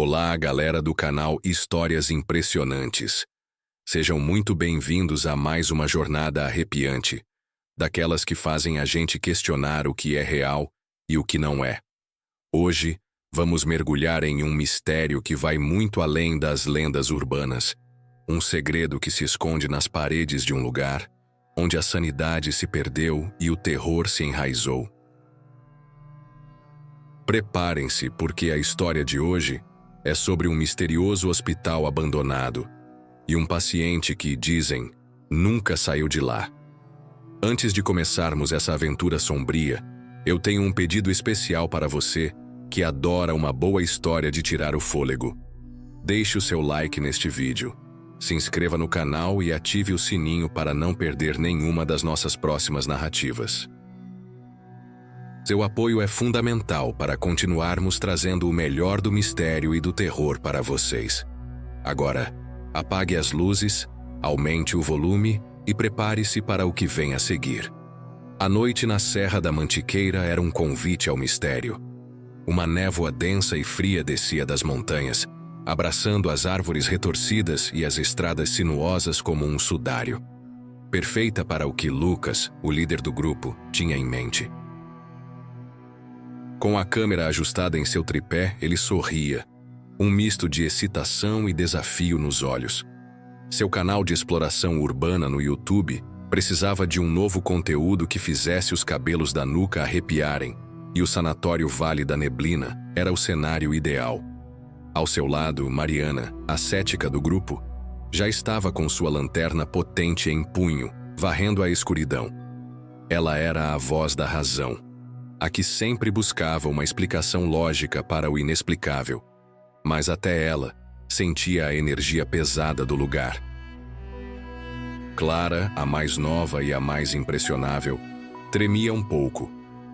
Olá, galera do canal Histórias Impressionantes. Sejam muito bem-vindos a mais uma jornada arrepiante, daquelas que fazem a gente questionar o que é real e o que não é. Hoje, vamos mergulhar em um mistério que vai muito além das lendas urbanas, um segredo que se esconde nas paredes de um lugar onde a sanidade se perdeu e o terror se enraizou. Preparem-se, porque a história de hoje é sobre um misterioso hospital abandonado e um paciente que, dizem, nunca saiu de lá. Antes de começarmos essa aventura sombria, eu tenho um pedido especial para você que adora uma boa história de tirar o fôlego. Deixe o seu like neste vídeo, se inscreva no canal e ative o sininho para não perder nenhuma das nossas próximas narrativas. Seu apoio é fundamental para continuarmos trazendo o melhor do mistério e do terror para vocês. Agora, apague as luzes, aumente o volume e prepare-se para o que vem a seguir. A noite na Serra da Mantiqueira era um convite ao mistério. Uma névoa densa e fria descia das montanhas, abraçando as árvores retorcidas e as estradas sinuosas como um sudário. Perfeita para o que Lucas, o líder do grupo, tinha em mente. Com a câmera ajustada em seu tripé, ele sorria, um misto de excitação e desafio nos olhos. Seu canal de exploração urbana no YouTube precisava de um novo conteúdo que fizesse os cabelos da nuca arrepiarem, e o sanatório Vale da Neblina era o cenário ideal. Ao seu lado, Mariana, a cética do grupo, já estava com sua lanterna potente em punho, varrendo a escuridão. Ela era a voz da razão, a que sempre buscava uma explicação lógica para o inexplicável, mas até ela sentia a energia pesada do lugar. Clara, a mais nova e a mais impressionável, tremia um pouco,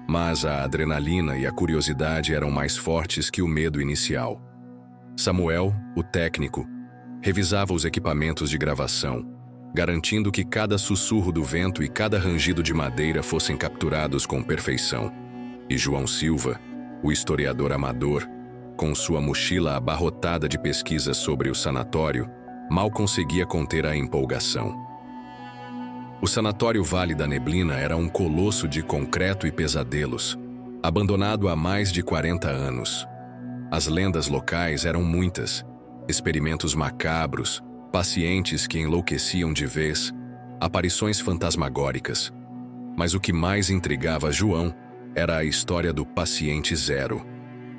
mas a adrenalina e a curiosidade eram mais fortes que o medo inicial. Samuel, o técnico, revisava os equipamentos de gravação, garantindo que cada sussurro do vento e cada rangido de madeira fossem capturados com perfeição. E João Silva, o historiador amador, com sua mochila abarrotada de pesquisas sobre o sanatório, mal conseguia conter a empolgação. O sanatório Vale da Neblina era um colosso de concreto e pesadelos, abandonado há mais de 40 anos. As lendas locais eram muitas, experimentos macabros, pacientes que enlouqueciam de vez, aparições fantasmagóricas. Mas o que mais intrigava João era a história do paciente zero.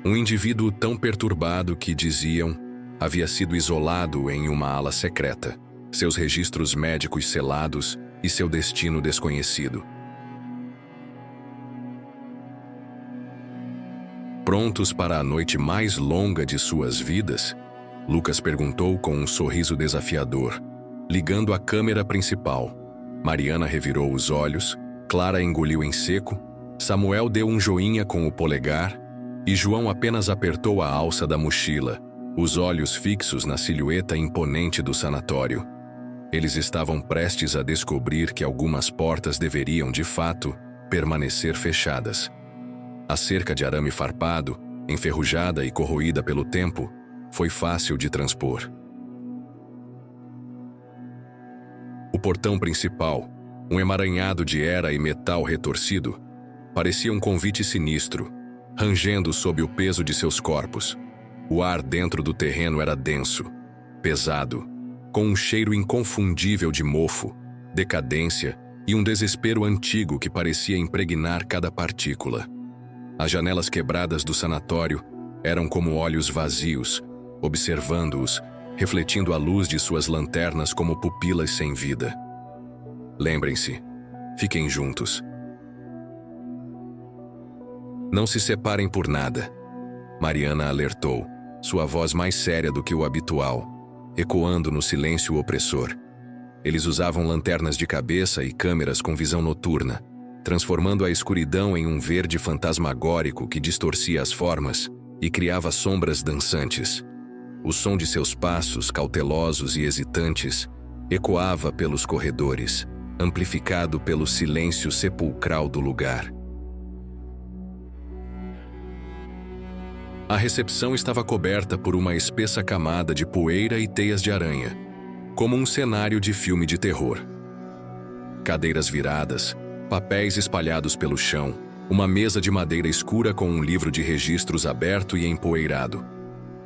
Um indivíduo tão perturbado que, diziam, havia sido isolado em uma ala secreta, seus registros médicos selados e seu destino desconhecido. Prontos para a noite mais longa de suas vidas? Lucas perguntou com um sorriso desafiador, ligando a câmera principal. Mariana revirou os olhos, Clara engoliu em seco, Samuel deu um joinha com o polegar e João apenas apertou a alça da mochila, os olhos fixos na silhueta imponente do sanatório. Eles estavam prestes a descobrir que algumas portas deveriam, de fato, permanecer fechadas. A cerca de arame farpado, enferrujada e corroída pelo tempo, foi fácil de transpor. O portão principal, um emaranhado de era e metal retorcido, parecia um convite sinistro, rangendo sob o peso de seus corpos. O ar dentro do terreno era denso, pesado, com um cheiro inconfundível de mofo, decadência e um desespero antigo que parecia impregnar cada partícula. As janelas quebradas do sanatório eram como olhos vazios, observando-os, refletindo a luz de suas lanternas como pupilas sem vida. Lembrem-se, fiquem juntos. Não se separem por nada, Mariana alertou, sua voz mais séria do que o habitual, ecoando no silêncio opressor. Eles usavam lanternas de cabeça e câmeras com visão noturna, transformando a escuridão em um verde fantasmagórico que distorcia as formas e criava sombras dançantes. O som de seus passos, cautelosos e hesitantes, ecoava pelos corredores, amplificado pelo silêncio sepulcral do lugar. A recepção estava coberta por uma espessa camada de poeira e teias de aranha, como um cenário de filme de terror. Cadeiras viradas, papéis espalhados pelo chão, uma mesa de madeira escura com um livro de registros aberto e empoeirado.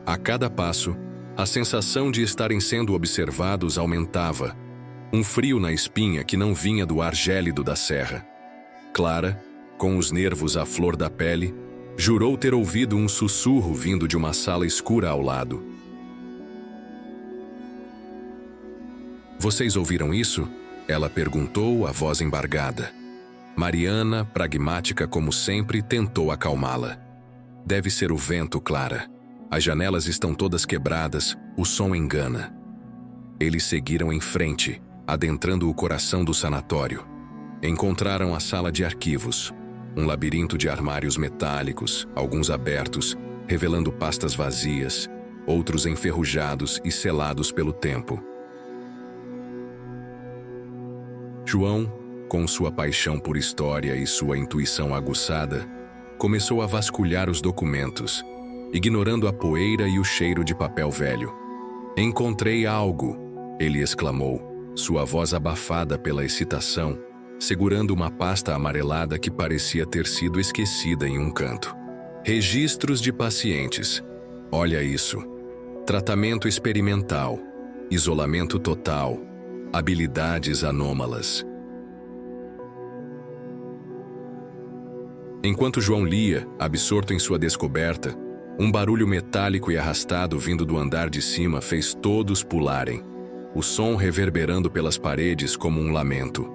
A cada passo, a sensação de estarem sendo observados aumentava, um frio na espinha que não vinha do ar gélido da serra. Clara, com os nervos à flor da pele, jurou ter ouvido um sussurro vindo de uma sala escura ao lado. "Vocês ouviram isso?" ela perguntou, a voz embargada. Mariana, pragmática como sempre, tentou acalmá-la. "Deve ser o vento, Clara. As janelas estão todas quebradas, o som engana." Eles seguiram em frente, adentrando o coração do sanatório. Encontraram a sala de arquivos, um labirinto de armários metálicos, alguns abertos, revelando pastas vazias, outros enferrujados e selados pelo tempo. João, com sua paixão por história e sua intuição aguçada, começou a vasculhar os documentos, ignorando a poeira e o cheiro de papel velho. "Encontrei algo!" ele exclamou, sua voz abafada pela excitação, segurando uma pasta amarelada que parecia ter sido esquecida em um canto. "Registros de pacientes. Olha isso. Tratamento experimental, isolamento total, habilidades anômalas." Enquanto João lia, absorto em sua descoberta, um barulho metálico e arrastado vindo do andar de cima fez todos pularem, o som reverberando pelas paredes como um lamento.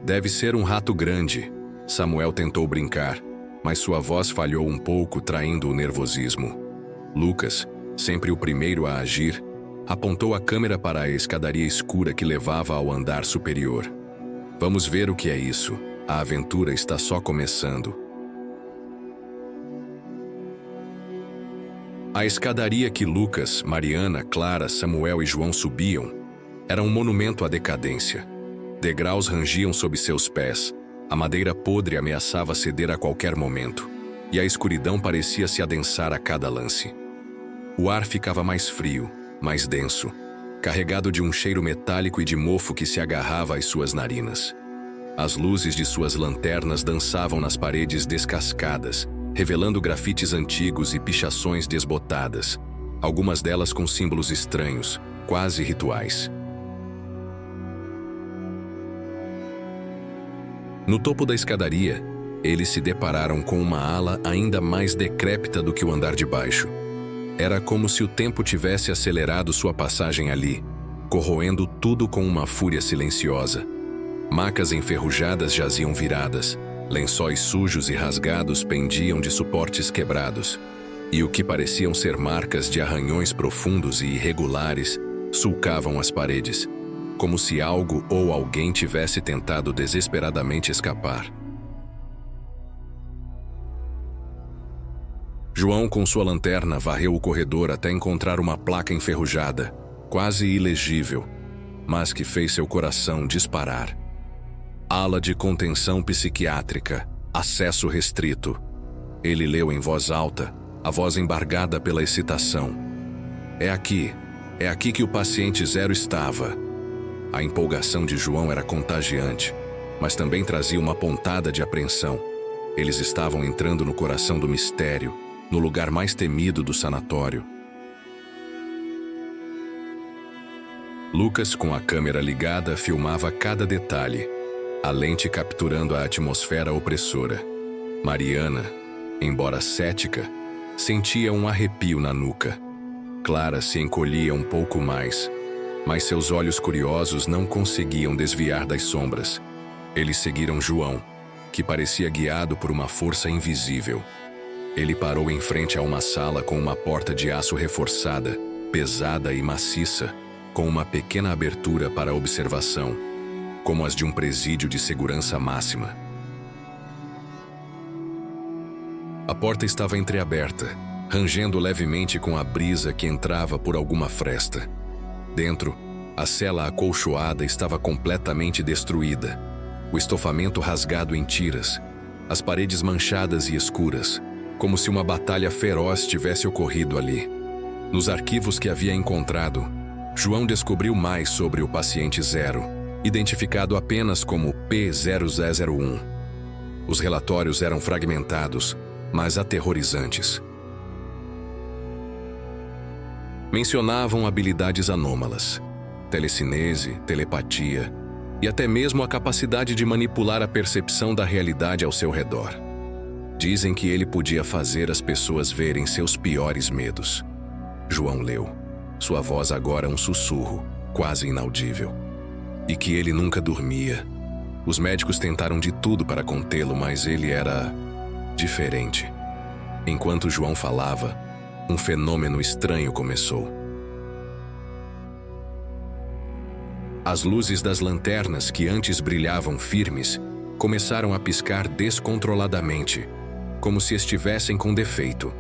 "Deve ser um rato grande", Samuel tentou brincar, mas sua voz falhou um pouco, traindo o nervosismo. Lucas, sempre o primeiro a agir, apontou a câmera para a escadaria escura que levava ao andar superior. "Vamos ver o que é isso. A aventura está só começando." A escadaria que Lucas, Mariana, Clara, Samuel e João subiam era um monumento à decadência. Degraus rangiam sob seus pés, a madeira podre ameaçava ceder a qualquer momento, e a escuridão parecia se adensar a cada lance. O ar ficava mais frio, mais denso, carregado de um cheiro metálico e de mofo que se agarrava às suas narinas. As luzes de suas lanternas dançavam nas paredes descascadas, revelando grafites antigos e pichações desbotadas, algumas delas com símbolos estranhos, quase rituais. No topo da escadaria, eles se depararam com uma ala ainda mais decrépita do que o andar de baixo. Era como se o tempo tivesse acelerado sua passagem ali, corroendo tudo com uma fúria silenciosa. Macas enferrujadas jaziam viradas, lençóis sujos e rasgados pendiam de suportes quebrados, e o que pareciam ser marcas de arranhões profundos e irregulares sulcavam as paredes, como se algo ou alguém tivesse tentado desesperadamente escapar. João, com sua lanterna, varreu o corredor até encontrar uma placa enferrujada, quase ilegível, mas que fez seu coração disparar. "Ala de contenção psiquiátrica, acesso restrito." Ele leu em voz alta, a voz embargada pela excitação. É aqui que o paciente zero estava." A empolgação de João era contagiante, mas também trazia uma pontada de apreensão. Eles estavam entrando no coração do mistério, no lugar mais temido do sanatório. Lucas, com a câmera ligada, filmava cada detalhe, a lente capturando a atmosfera opressora. Mariana, embora cética, sentia um arrepio na nuca. Clara se encolhia um pouco mais, mas seus olhos curiosos não conseguiam desviar das sombras. Eles seguiram João, que parecia guiado por uma força invisível. Ele parou em frente a uma sala com uma porta de aço reforçada, pesada e maciça, com uma pequena abertura para observação, como as de um presídio de segurança máxima. A porta estava entreaberta, rangendo levemente com a brisa que entrava por alguma fresta. Dentro, a cela acolchoada estava completamente destruída, o estofamento rasgado em tiras, as paredes manchadas e escuras, como se uma batalha feroz tivesse ocorrido ali. Nos arquivos que havia encontrado, João descobriu mais sobre o paciente zero, identificado apenas como P0001. Os relatórios eram fragmentados, mas aterrorizantes. Mencionavam habilidades anômalas, telecinese, telepatia e até mesmo a capacidade de manipular a percepção da realidade ao seu redor. Dizem que ele podia fazer as pessoas verem seus piores medos. João leu. Sua voz agora um sussurro, quase inaudível. E que ele nunca dormia. Os médicos tentaram de tudo para contê-lo, mas ele era diferente. Enquanto João falava, um fenômeno estranho começou. As luzes das lanternas, que antes brilhavam firmes, começaram a piscar descontroladamente, como se estivessem com defeito.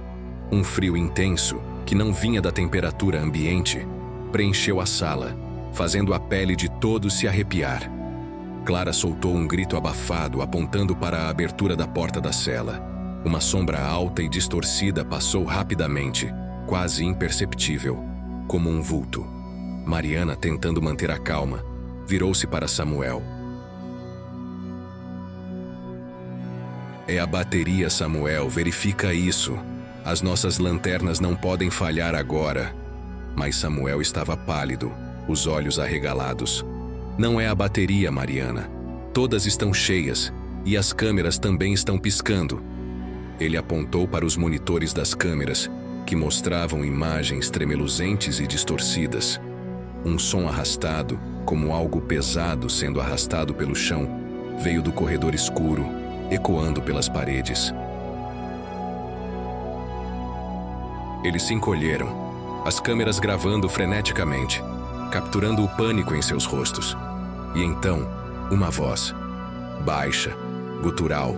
Um frio intenso, que não vinha da temperatura ambiente, preencheu a sala, fazendo a pele de todos se arrepiar. Clara soltou um grito abafado, apontando para a abertura da porta da cela. Uma sombra alta e distorcida passou rapidamente, quase imperceptível, como um vulto. Mariana, tentando manter a calma, virou-se para Samuel. É a bateria, Samuel, verifica isso. As nossas lanternas não podem falhar agora. Mas Samuel estava pálido, os olhos arregalados. Não é a bateria, Mariana. Todas estão cheias, e as câmeras também estão piscando. Ele apontou para os monitores das câmeras, que mostravam imagens tremeluzentes e distorcidas. Um som arrastado, como algo pesado sendo arrastado pelo chão, veio do corredor escuro, ecoando pelas paredes. Eles se encolheram, as câmeras gravando freneticamente, capturando o pânico em seus rostos. E então, uma voz, baixa, gutural,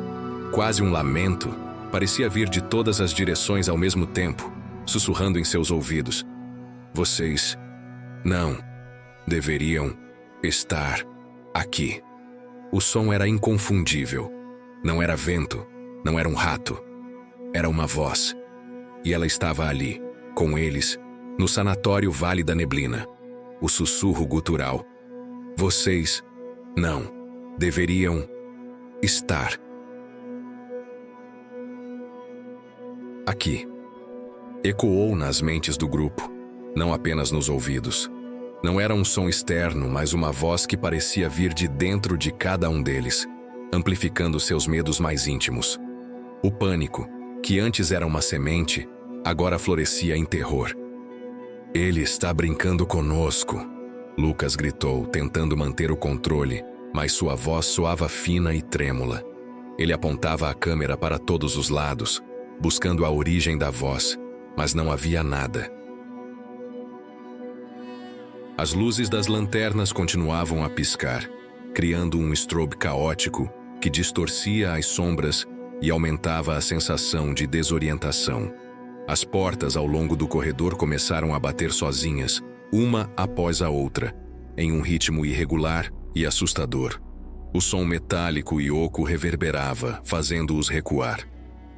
quase um lamento, parecia vir de todas as direções ao mesmo tempo, sussurrando em seus ouvidos. Vocês não deveriam estar aqui. O som era inconfundível. Não era vento, não era um rato. Era uma voz. E ela estava ali, com eles, no sanatório Vale da Neblina. O sussurro gutural. Vocês não deveriam estar aqui. Ecoou nas mentes do grupo, não apenas nos ouvidos. Não era um som externo, mas uma voz que parecia vir de dentro de cada um deles, amplificando seus medos mais íntimos. O pânico, que antes era uma semente, agora florescia em terror. Ele está brincando conosco, Lucas gritou, tentando manter o controle, mas sua voz soava fina e trêmula. Ele apontava a câmera para todos os lados, buscando a origem da voz, mas não havia nada. As luzes das lanternas continuavam a piscar, criando um strobe caótico que distorcia as sombras e aumentava a sensação de desorientação. As portas ao longo do corredor começaram a bater sozinhas, uma após a outra, em um ritmo irregular e assustador. O som metálico e oco reverberava, fazendo-os recuar.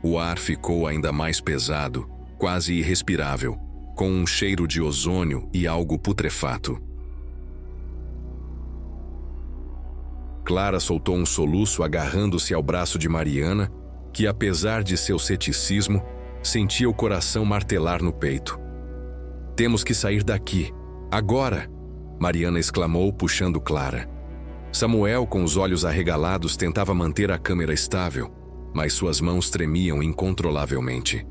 O ar ficou ainda mais pesado, quase irrespirável, com um cheiro de ozônio e algo putrefato. Clara soltou um soluço agarrando-se ao braço de Mariana, que, apesar de seu ceticismo, sentia o coração martelar no peito. Temos que sair daqui, agora! Mariana exclamou, puxando Clara. Samuel, com os olhos arregalados, tentava manter a câmera estável, mas suas mãos tremiam incontrolavelmente.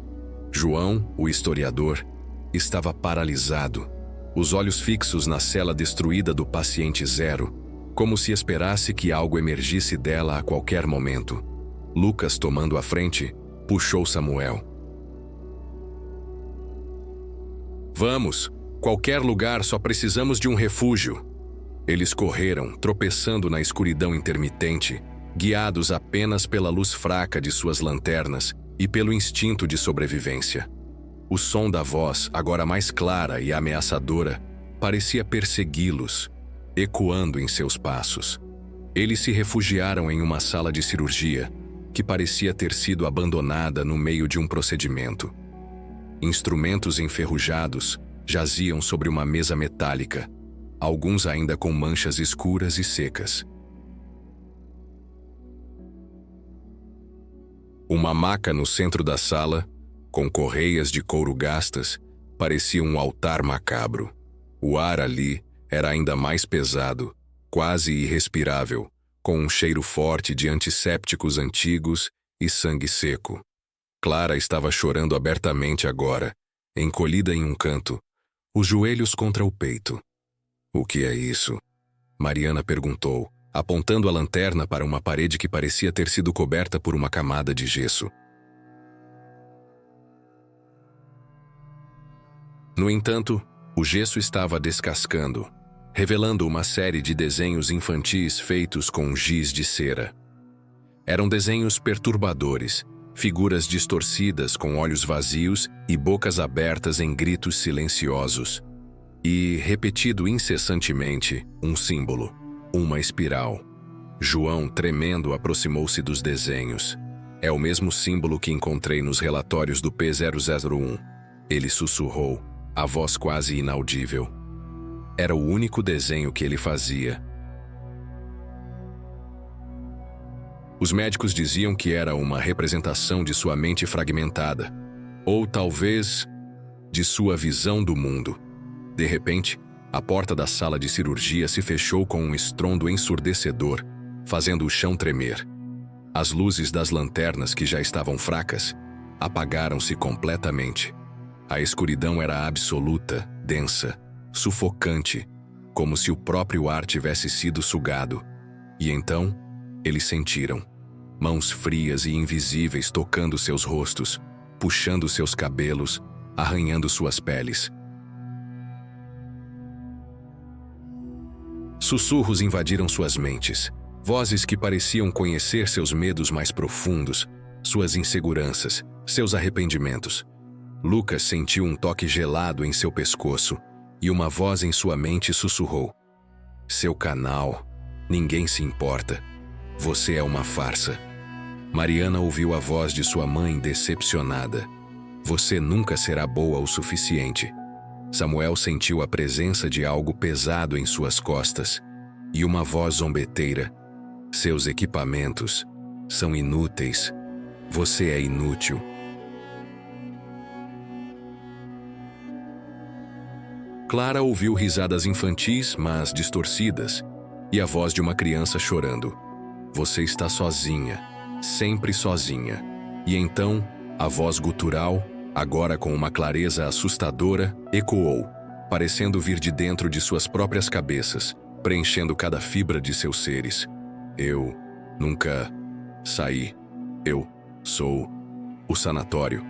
João, o historiador, estava paralisado, os olhos fixos na cela destruída do paciente zero, como se esperasse que algo emergisse dela a qualquer momento. Lucas, tomando a frente, puxou Samuel. Vamos! Qualquer lugar, só precisamos de um refúgio. Eles correram, tropeçando na escuridão intermitente, guiados apenas pela luz fraca de suas lanternas e pelo instinto de sobrevivência. O som da voz, agora mais clara e ameaçadora, parecia persegui-los, ecoando em seus passos. Eles se refugiaram em uma sala de cirurgia, que parecia ter sido abandonada no meio de um procedimento. Instrumentos enferrujados jaziam sobre uma mesa metálica, alguns ainda com manchas escuras e secas. Uma maca no centro da sala, com correias de couro gastas, parecia um altar macabro. O ar ali era ainda mais pesado, quase irrespirável, com um cheiro forte de antissépticos antigos e sangue seco. Clara estava chorando abertamente agora, encolhida em um canto, os joelhos contra o peito. "O que é isso?" Mariana perguntou, apontando a lanterna para uma parede que parecia ter sido coberta por uma camada de gesso. No entanto, o gesso estava descascando, revelando uma série de desenhos infantis feitos com giz de cera. Eram desenhos perturbadores, figuras distorcidas com olhos vazios e bocas abertas em gritos silenciosos. E, repetido incessantemente, um símbolo, uma espiral. João, tremendo, aproximou-se dos desenhos. "É o mesmo símbolo que encontrei nos relatórios do P001. Ele sussurrou, a voz quase inaudível. Era o único desenho que ele fazia. Os médicos diziam que era uma representação de sua mente fragmentada, ou talvez de sua visão do mundo. De repente, a porta da sala de cirurgia se fechou com um estrondo ensurdecedor, fazendo o chão tremer. As luzes das lanternas, que já estavam fracas, apagaram-se completamente. A escuridão era absoluta, densa, sufocante, como se o próprio ar tivesse sido sugado. E então, eles sentiram mãos frias e invisíveis tocando seus rostos, puxando seus cabelos, arranhando suas peles. Sussurros invadiram suas mentes, vozes que pareciam conhecer seus medos mais profundos, suas inseguranças, seus arrependimentos. Lucas sentiu um toque gelado em seu pescoço e uma voz em sua mente sussurrou: "Seu canal, ninguém se importa. Você é uma farsa." Mariana ouviu a voz de sua mãe decepcionada. "Você nunca será boa o suficiente." Samuel sentiu a presença de algo pesado em suas costas e uma voz zombeteira: "Seus equipamentos são inúteis. Você é inútil." Clara ouviu risadas infantis, mas distorcidas, e a voz de uma criança chorando: "Você está sozinha, sempre sozinha." E então, a voz gutural, agora com uma clareza assustadora, ecoou, parecendo vir de dentro de suas próprias cabeças, preenchendo cada fibra de seus seres. "Eu nunca saí. Eu sou o sanatório."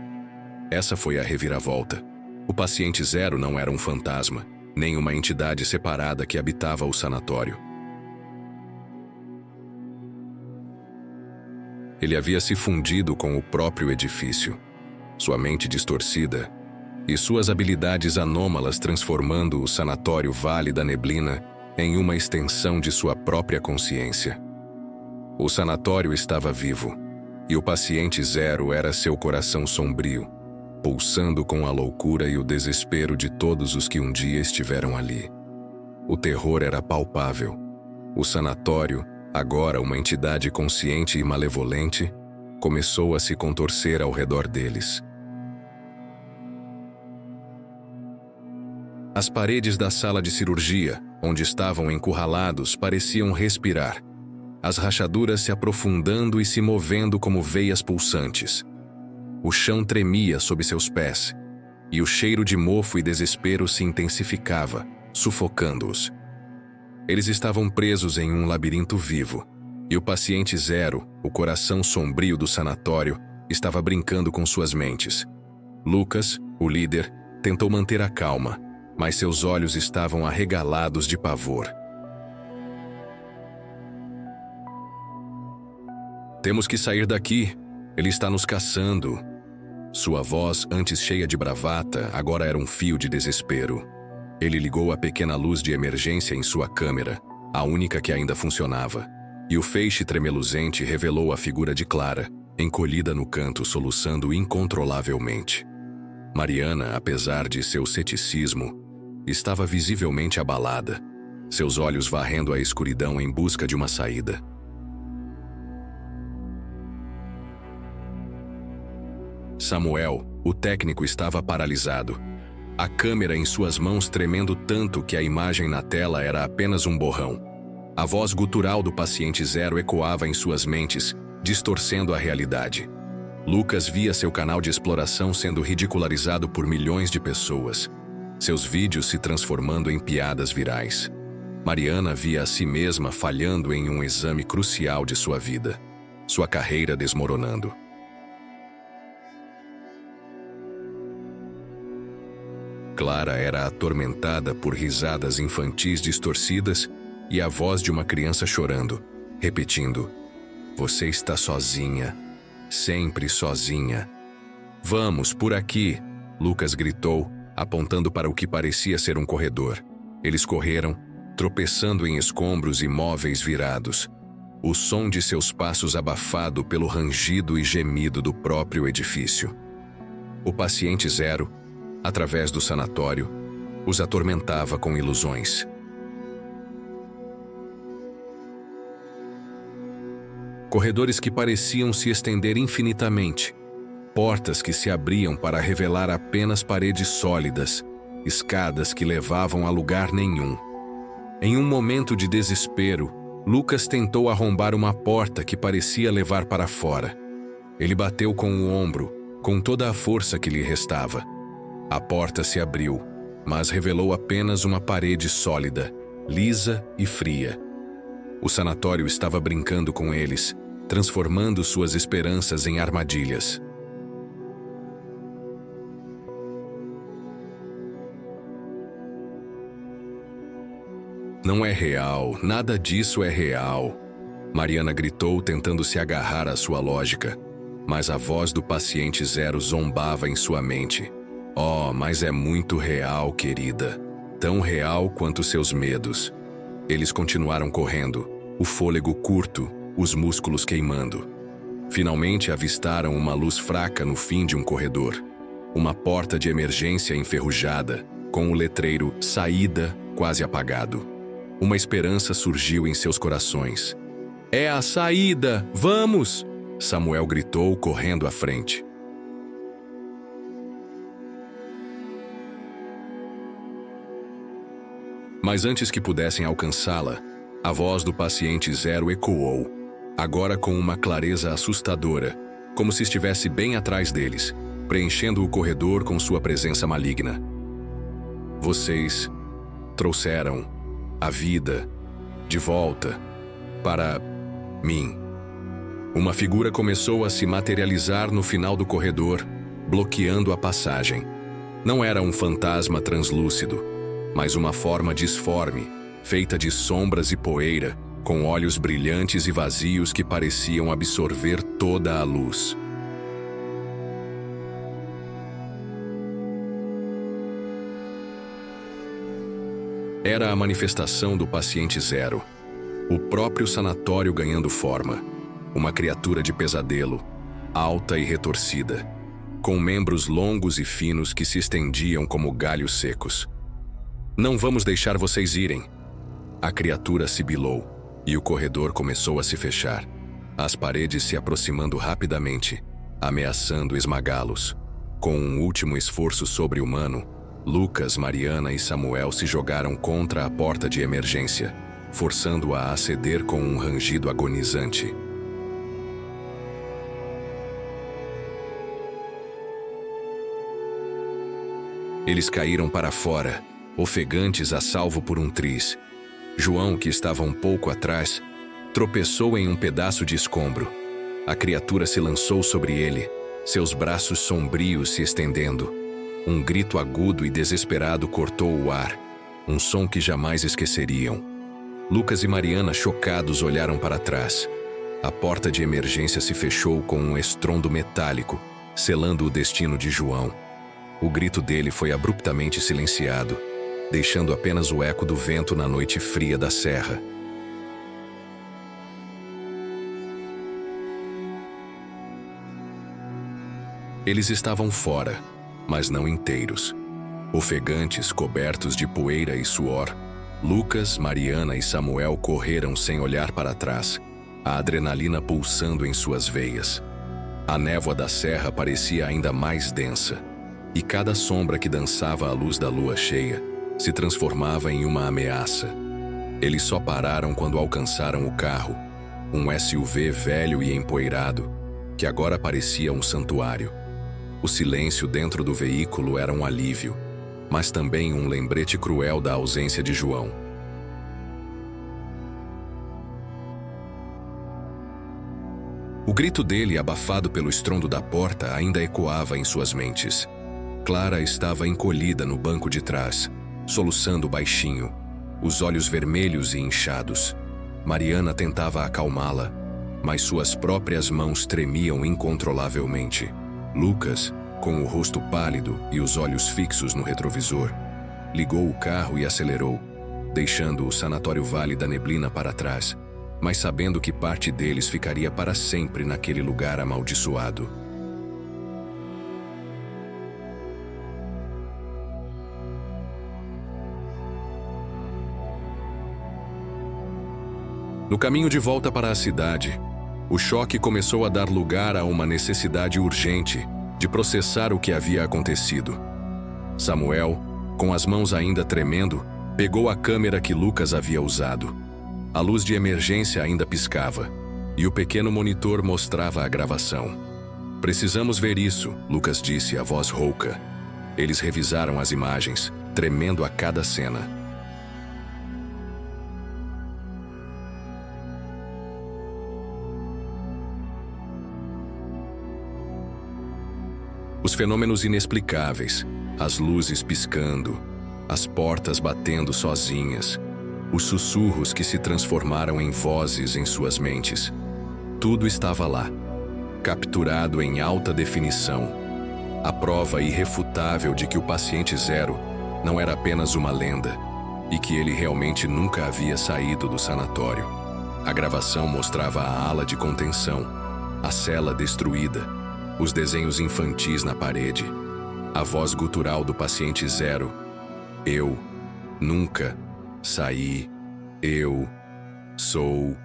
Essa foi a reviravolta. O paciente zero não era um fantasma, nem uma entidade separada que habitava o sanatório. Ele havia se fundido com o próprio edifício, sua mente distorcida e suas habilidades anômalas transformando o sanatório Vale da Neblina em uma extensão de sua própria consciência. O sanatório estava vivo, e o paciente zero era seu coração sombrio, pulsando com a loucura e o desespero de todos os que um dia estiveram ali. O terror era palpável. O sanatório, agora uma entidade consciente e malevolente, começou a se contorcer ao redor deles. As paredes da sala de cirurgia, onde estavam encurralados, pareciam respirar, as rachaduras se aprofundando e se movendo como veias pulsantes. O chão tremia sob seus pés, e o cheiro de mofo e desespero se intensificava, sufocando-os. Eles estavam presos em um labirinto vivo, e o paciente zero, o coração sombrio do sanatório, estava brincando com suas mentes. Lucas, o líder, tentou manter a calma, mas seus olhos estavam arregalados de pavor. "Temos que sair daqui. Ele está nos caçando." Sua voz, antes cheia de bravata, agora era um fio de desespero. Ele ligou a pequena luz de emergência em sua câmera, a única que ainda funcionava. e o feixe tremeluzente revelou a figura de Clara, encolhida no canto, soluçando incontrolavelmente. Mariana, apesar de seu ceticismo, estava visivelmente abalada, seus olhos varrendo a escuridão em busca de uma saída. Samuel, o técnico, estava paralisado, a câmera em suas mãos tremendo tanto que a imagem na tela era apenas um borrão. A voz gutural do paciente zero ecoava em suas mentes, distorcendo a realidade. Lucas via seu canal de exploração sendo ridicularizado por milhões de pessoas, seus vídeos se transformando em piadas virais. Mariana via a si mesma falhando em um exame crucial de sua vida, sua carreira desmoronando. Clara era atormentada por risadas infantis distorcidas e a voz de uma criança chorando, repetindo: "Você está sozinha, sempre sozinha." "Vamos, por aqui!" Lucas gritou, apontando para o que parecia ser um corredor. Eles correram, tropeçando em escombros e móveis virados, o som de seus passos abafado pelo rangido e gemido do próprio edifício. O paciente zero, através do sanatório, os atormentava com ilusões. Corredores que pareciam se estender infinitamente, portas que se abriam para revelar apenas paredes sólidas, escadas que levavam a lugar nenhum. Em um momento de desespero, Lucas tentou arrombar uma porta que parecia levar para fora. Ele bateu com o ombro, com toda a força que lhe restava. A porta se abriu, mas revelou apenas uma parede sólida, lisa e fria. O sanatório estava brincando com eles, transformando suas esperanças em armadilhas. "Não é real, nada disso é real", Mariana gritou, tentando se agarrar à sua lógica, mas a voz do paciente zero zombava em sua mente. "Oh, mas é muito real, querida. Tão real quanto seus medos." Eles continuaram correndo, o fôlego curto, os músculos queimando. Finalmente avistaram uma luz fraca no fim de um corredor. Uma porta de emergência enferrujada, com o letreiro "Saída" quase apagado. Uma esperança surgiu em seus corações. "É a saída! Vamos!" Samuel gritou, correndo à frente. Mas antes que pudessem alcançá-la, a voz do paciente zero ecoou, agora com uma clareza assustadora, como se estivesse bem atrás deles, preenchendo o corredor com sua presença maligna. "Vocês trouxeram a vida de volta para mim." Uma figura começou a se materializar no final do corredor, bloqueando a passagem. Não era um fantasma translúcido, mas uma forma disforme, feita de sombras e poeira, com olhos brilhantes e vazios que pareciam absorver toda a luz. Era a manifestação do paciente zero, o próprio sanatório ganhando forma, uma criatura de pesadelo, alta e retorcida, com membros longos e finos que se estendiam como galhos secos. "Não vamos deixar vocês irem." A criatura sibilou, e o corredor começou a se fechar, as paredes se aproximando rapidamente, ameaçando esmagá-los. Com um último esforço sobre-humano, Lucas, Mariana e Samuel se jogaram contra a porta de emergência, forçando-a a ceder com um rangido agonizante. Eles caíram para fora, ofegantes a salvo por um triz. João, que estava um pouco atrás, tropeçou em um pedaço de escombro. A criatura se lançou sobre ele, seus braços sombrios se estendendo. Um grito agudo e desesperado cortou o ar, um som que jamais esqueceriam. Lucas e Mariana, chocados, olharam para trás. A porta de emergência se fechou com um estrondo metálico, selando o destino de João. O grito dele foi abruptamente silenciado, deixando apenas o eco do vento na noite fria da serra. Eles estavam fora, mas não inteiros. Ofegantes, cobertos de poeira e suor, Lucas, Mariana e Samuel correram sem olhar para trás, a adrenalina pulsando em suas veias. A névoa da serra parecia ainda mais densa, e cada sombra que dançava à luz da lua cheia se transformava em uma ameaça. Eles só pararam quando alcançaram o carro, um SUV velho e empoeirado, que agora parecia um santuário. O silêncio dentro do veículo era um alívio, mas também um lembrete cruel da ausência de João. O grito dele, abafado pelo estrondo da porta, ainda ecoava em suas mentes. Clara estava encolhida no banco de trás, soluçando baixinho, os olhos vermelhos e inchados. Mariana tentava acalmá-la, mas suas próprias mãos tremiam incontrolavelmente. Lucas, com o rosto pálido e os olhos fixos no retrovisor, ligou o carro e acelerou, deixando o Sanatório Vale da Neblina para trás, mas sabendo que parte deles ficaria para sempre naquele lugar amaldiçoado. No caminho de volta para a cidade, o choque começou a dar lugar a uma necessidade urgente de processar o que havia acontecido. Samuel, com as mãos ainda tremendo, pegou a câmera que Lucas havia usado. A luz de emergência ainda piscava, e o pequeno monitor mostrava a gravação. "Precisamos ver isso", Lucas disse, a voz rouca. Eles revisaram as imagens, tremendo a cada cena. Os fenômenos inexplicáveis, as luzes piscando, as portas batendo sozinhas, os sussurros que se transformaram em vozes em suas mentes. Tudo estava lá, capturado em alta definição. A prova irrefutável de que o paciente zero não era apenas uma lenda e que ele realmente nunca havia saído do sanatório. A gravação mostrava a ala de contenção, a cela destruída, os desenhos infantis na parede, a voz gutural do paciente zero. "Eu nunca saí. Eu sou..."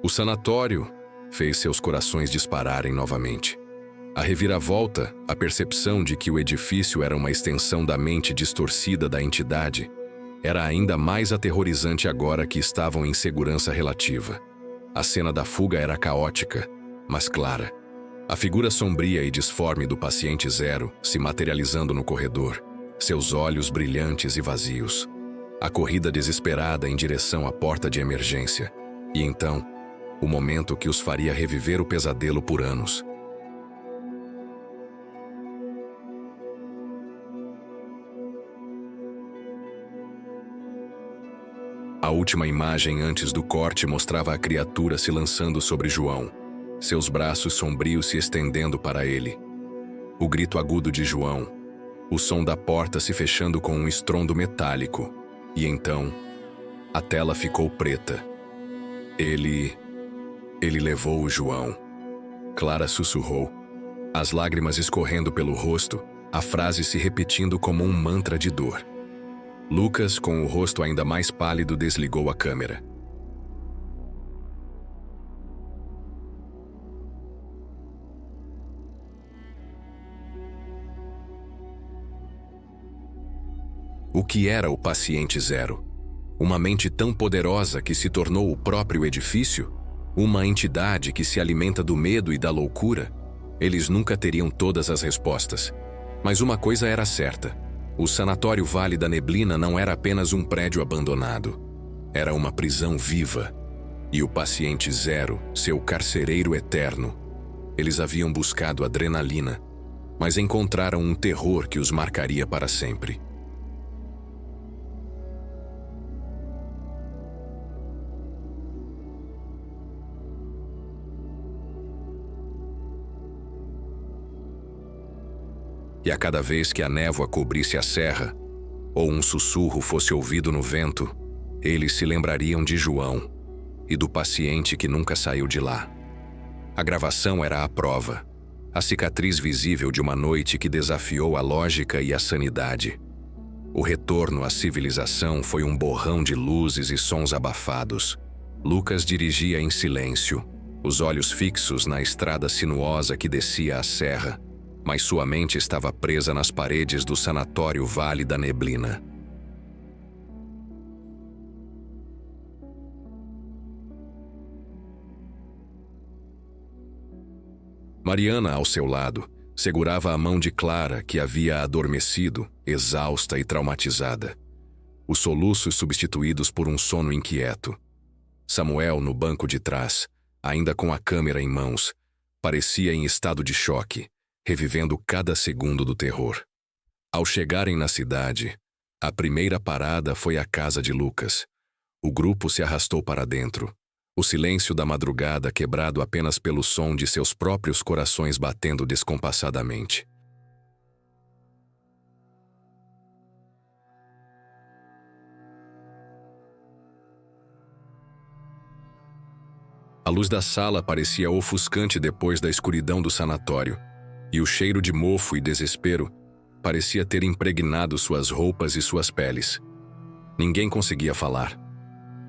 O sanatório fez seus corações dispararem novamente. A reviravolta, a percepção de que o edifício era uma extensão da mente distorcida da entidade, era ainda mais aterrorizante agora que estavam em segurança relativa. A cena da fuga era caótica, mas clara. A figura sombria e disforme do paciente zero se materializando no corredor, seus olhos brilhantes e vazios. A corrida desesperada em direção à porta de emergência. E então, o momento que os faria reviver o pesadelo por anos. A última imagem antes do corte mostrava a criatura se lançando sobre João, seus braços sombrios se estendendo para ele. O grito agudo de João, o som da porta se fechando com um estrondo metálico, e então, a tela ficou preta. Ele levou o João. Clara sussurrou, as lágrimas escorrendo pelo rosto, a frase se repetindo como um mantra de dor. Lucas, com o rosto ainda mais pálido, desligou a câmera. O que era o paciente zero? Uma mente tão poderosa que se tornou o próprio edifício? Uma entidade que se alimenta do medo e da loucura? Eles nunca teriam todas as respostas. Mas uma coisa era certa. O Sanatório Vale da Neblina não era apenas um prédio abandonado. Era uma prisão viva. E o paciente zero, seu carcereiro eterno. Eles haviam buscado adrenalina, mas encontraram um terror que os marcaria para sempre. E a cada vez que a névoa cobrisse a serra, ou um sussurro fosse ouvido no vento, eles se lembrariam de João e do paciente que nunca saiu de lá. A gravação era a prova. A cicatriz visível de uma noite que desafiou a lógica e a sanidade. O retorno à civilização foi um borrão de luzes e sons abafados. Lucas dirigia em silêncio, os olhos fixos na estrada sinuosa que descia a serra, mas sua mente estava presa nas paredes do sanatório Vale da Neblina. Mariana, ao seu lado, segurava a mão de Clara, que havia adormecido, exausta e traumatizada. Os soluços substituídos por um sono inquieto. Samuel, no banco de trás, ainda com a câmera em mãos, parecia em estado de choque, revivendo cada segundo do terror. Ao chegarem na cidade, a primeira parada foi a casa de Lucas. O grupo se arrastou para dentro. O silêncio da madrugada quebrado apenas pelo som de seus próprios corações batendo descompassadamente. A luz da sala parecia ofuscante depois da escuridão do sanatório, e o cheiro de mofo e desespero parecia ter impregnado suas roupas e suas peles. Ninguém conseguia falar.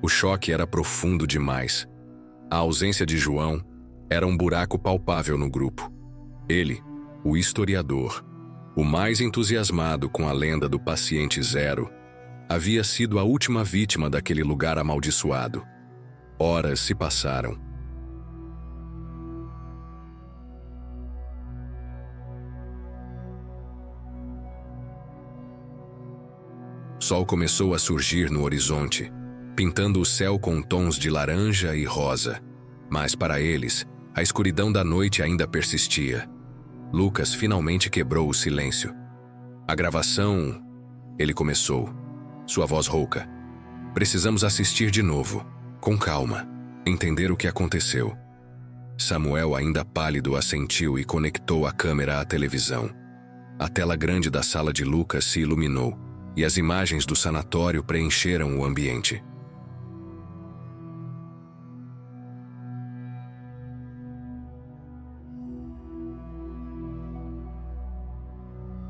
O choque era profundo demais. A ausência de João era um buraco palpável no grupo. Ele, o historiador, o mais entusiasmado com a lenda do paciente zero, havia sido a última vítima daquele lugar amaldiçoado. Horas se passaram. O sol começou a surgir no horizonte, pintando o céu com tons de laranja e rosa. Mas para eles, a escuridão da noite ainda persistia. Lucas finalmente quebrou o silêncio. A gravação... Ele começou, sua voz rouca. Precisamos assistir de novo, com calma, entender o que aconteceu. Samuel, ainda pálido, assentiu e conectou a câmera à televisão. A tela grande da sala de Lucas se iluminou, e as imagens do sanatório preencheram o ambiente.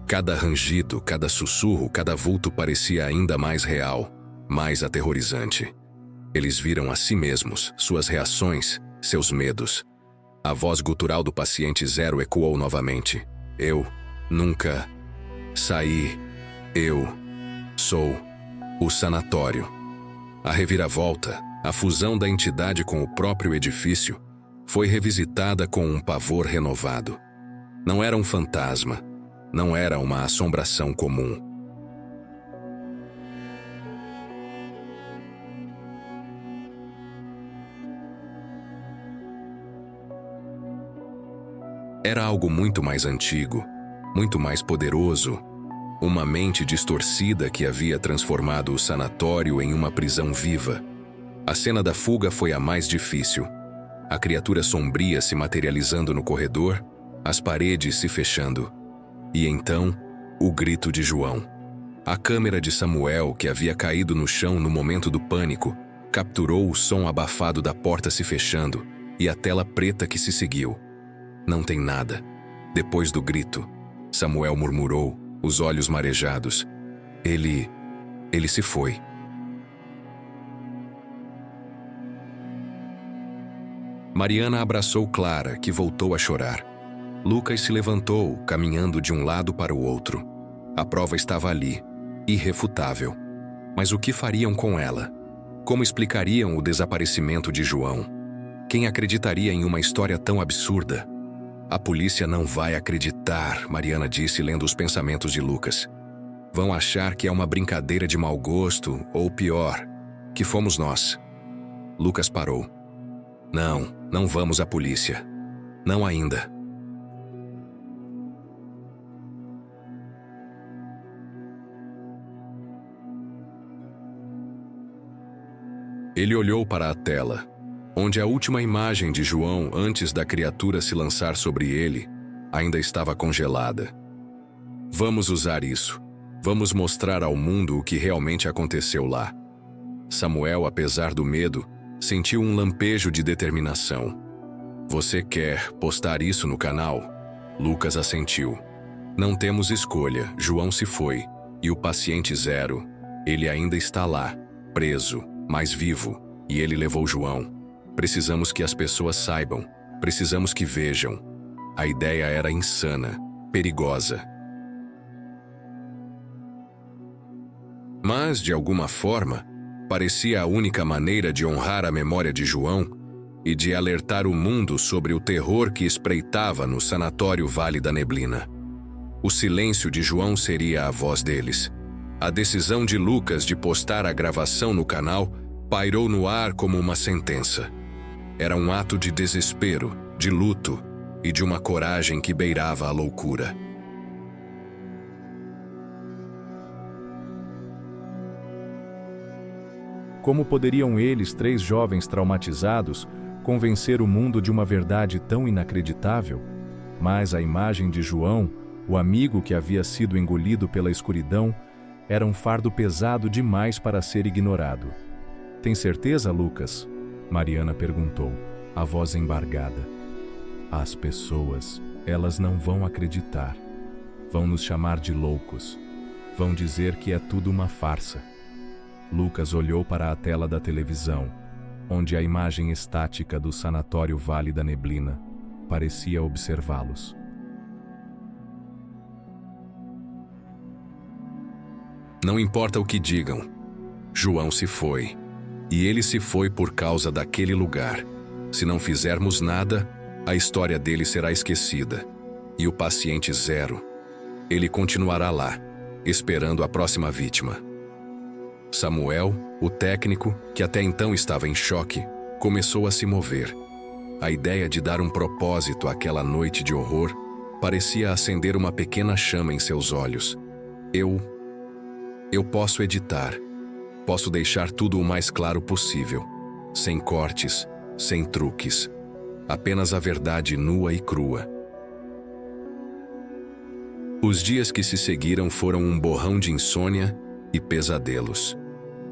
Cada rangido, cada sussurro, cada vulto parecia ainda mais real, mais aterrorizante. Eles viram a si mesmos, suas reações, seus medos. A voz gutural do paciente zero ecoou novamente. Eu nunca saí. Eu sou o sanatório. A reviravolta, a fusão da entidade com o próprio edifício, foi revisitada com um pavor renovado. Não era um fantasma. Não era uma assombração comum. Era algo muito mais antigo, muito mais poderoso, uma mente distorcida que havia transformado o sanatório em uma prisão viva. A cena da fuga foi a mais difícil. A criatura sombria se materializando no corredor, as paredes se fechando. E então, o grito de João. A câmera de Samuel, que havia caído no chão no momento do pânico, capturou o som abafado da porta se fechando e a tela preta que se seguiu. Não tem nada. Depois do grito, Samuel murmurou, os olhos marejados. Ele se foi. Mariana abraçou Clara, que voltou a chorar. Lucas se levantou, caminhando de um lado para o outro. A prova estava ali, irrefutável. Mas o que fariam com ela? Como explicariam o desaparecimento de João? Quem acreditaria em uma história tão absurda? A polícia não vai acreditar, Mariana disse, lendo os pensamentos de Lucas. Vão achar que é uma brincadeira de mau gosto, ou pior, que fomos nós. Lucas parou. Não vamos à polícia. Não ainda. Ele olhou para a tela, onde a última imagem de João antes da criatura se lançar sobre ele ainda estava congelada. Vamos usar isso. Vamos mostrar ao mundo o que realmente aconteceu lá. Samuel, apesar do medo, sentiu um lampejo de determinação. Você quer postar isso no canal? Lucas assentiu. Não temos escolha, João se foi. E o paciente zero, ele ainda está lá, preso, mas vivo. E ele levou João. Precisamos que as pessoas saibam. Precisamos que vejam. A ideia era insana, perigosa. Mas, de alguma forma, parecia a única maneira de honrar a memória de João e de alertar o mundo sobre o terror que espreitava no sanatório Vale da Neblina. O silêncio de João seria a voz deles. A decisão de Lucas de postar a gravação no canal pairou no ar como uma sentença. Era um ato de desespero, de luto e de uma coragem que beirava a loucura. Como poderiam eles, 3 jovens traumatizados, convencer o mundo de uma verdade tão inacreditável? Mas a imagem de João, o amigo que havia sido engolido pela escuridão, era um fardo pesado demais para ser ignorado. Tem certeza, Lucas? Mariana perguntou, a voz embargada. As pessoas, elas não vão acreditar. Vão nos chamar de loucos. Vão dizer que é tudo uma farsa. Lucas olhou para a tela da televisão, onde a imagem estática do sanatório Vale da Neblina parecia observá-los. Não importa o que digam, João se foi. E ele se foi por causa daquele lugar. Se não fizermos nada, a história dele será esquecida. E o paciente zero, ele continuará lá, esperando a próxima vítima. Samuel, o técnico, que até então estava em choque, começou a se mover. A ideia de dar um propósito àquela noite de horror parecia acender uma pequena chama em seus olhos. Eu posso editar. Posso deixar tudo o mais claro possível. Sem cortes, sem truques. Apenas a verdade nua e crua. Os dias que se seguiram foram um borrão de insônia e pesadelos.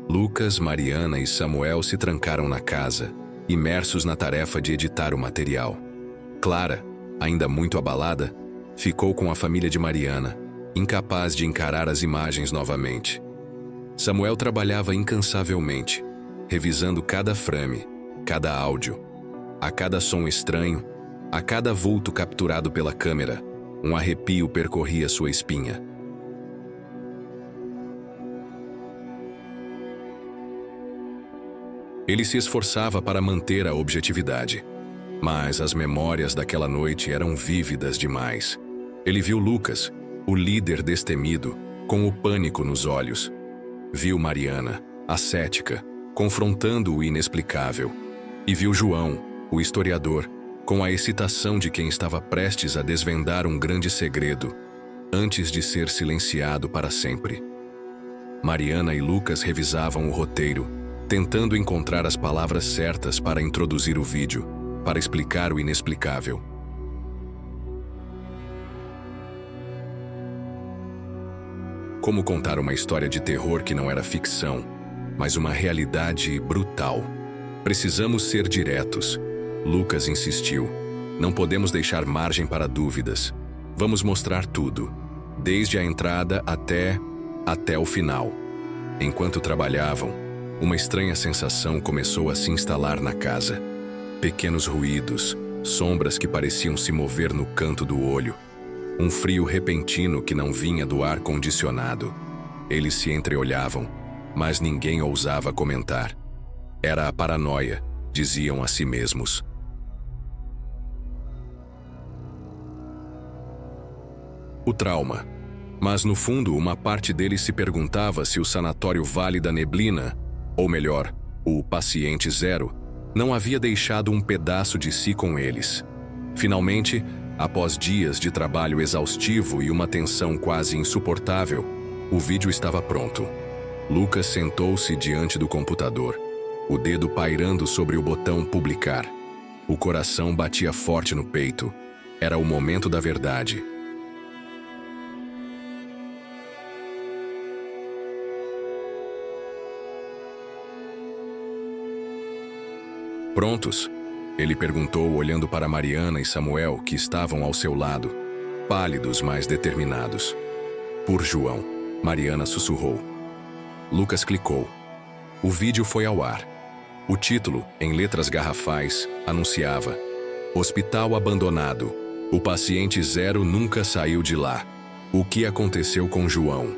Lucas, Mariana e Samuel se trancaram na casa, imersos na tarefa de editar o material. Clara, ainda muito abalada, ficou com a família de Mariana, incapaz de encarar as imagens novamente. Samuel trabalhava incansavelmente, revisando cada frame, cada áudio, a cada som estranho, a cada vulto capturado pela câmera. Um arrepio percorria sua espinha. Ele se esforçava para manter a objetividade, mas as memórias daquela noite eram vívidas demais. Ele viu Lucas, o líder destemido, com o pânico nos olhos. Viu Mariana, a cética, confrontando o inexplicável. E viu João, o historiador, com a excitação de quem estava prestes a desvendar um grande segredo, antes de ser silenciado para sempre. Mariana e Lucas revisavam o roteiro, tentando encontrar as palavras certas para introduzir o vídeo, para explicar o inexplicável. Como contar uma história de terror que não era ficção, mas uma realidade brutal? Precisamos ser diretos. Lucas insistiu. Não podemos deixar margem para dúvidas. Vamos mostrar tudo, desde a entrada até o final. Enquanto trabalhavam, uma estranha sensação começou a se instalar na casa. Pequenos ruídos, sombras que pareciam se mover no canto do olho. Um frio repentino que não vinha do ar-condicionado. Eles se entreolhavam, mas ninguém ousava comentar. Era a paranoia, diziam a si mesmos. O trauma. Mas no fundo, uma parte deles se perguntava se o sanatório Vale da Neblina, ou melhor, o paciente zero, não havia deixado um pedaço de si com eles. Finalmente, após dias de trabalho exaustivo e uma tensão quase insuportável, o vídeo estava pronto. Lucas sentou-se diante do computador, o dedo pairando sobre o botão publicar. O coração batia forte no peito. Era o momento da verdade. Prontos, Ele perguntou, olhando para Mariana e Samuel, que estavam ao seu lado, pálidos, mas determinados. Por João, Mariana sussurrou. Lucas clicou. O vídeo foi ao ar. O título, em letras garrafais, anunciava: Hospital abandonado. O paciente zero nunca saiu de lá. O que aconteceu com João?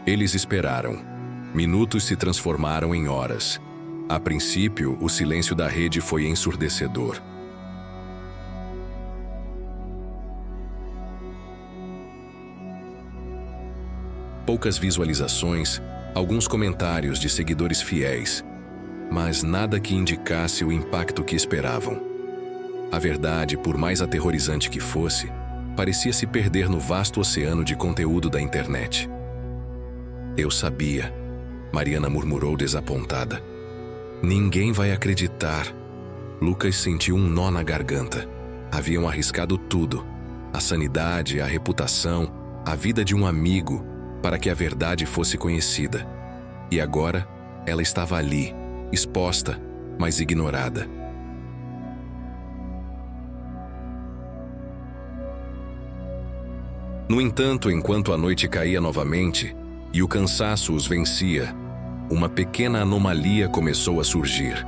Eles esperaram. Minutos se transformaram em horas. A princípio, o silêncio da rede foi ensurdecedor. Poucas visualizações, alguns comentários de seguidores fiéis, mas nada que indicasse o impacto que esperavam. A verdade, por mais aterrorizante que fosse, parecia se perder no vasto oceano de conteúdo da internet. Eu sabia, Mariana murmurou desapontada. Ninguém vai acreditar. Lucas sentiu um nó na garganta. Haviam arriscado tudo: a sanidade, a reputação, a vida de um amigo, para que a verdade fosse conhecida. E agora, ela estava ali, exposta, mas ignorada. No entanto, enquanto a noite caía novamente e o cansaço os vencia, uma pequena anomalia começou a surgir.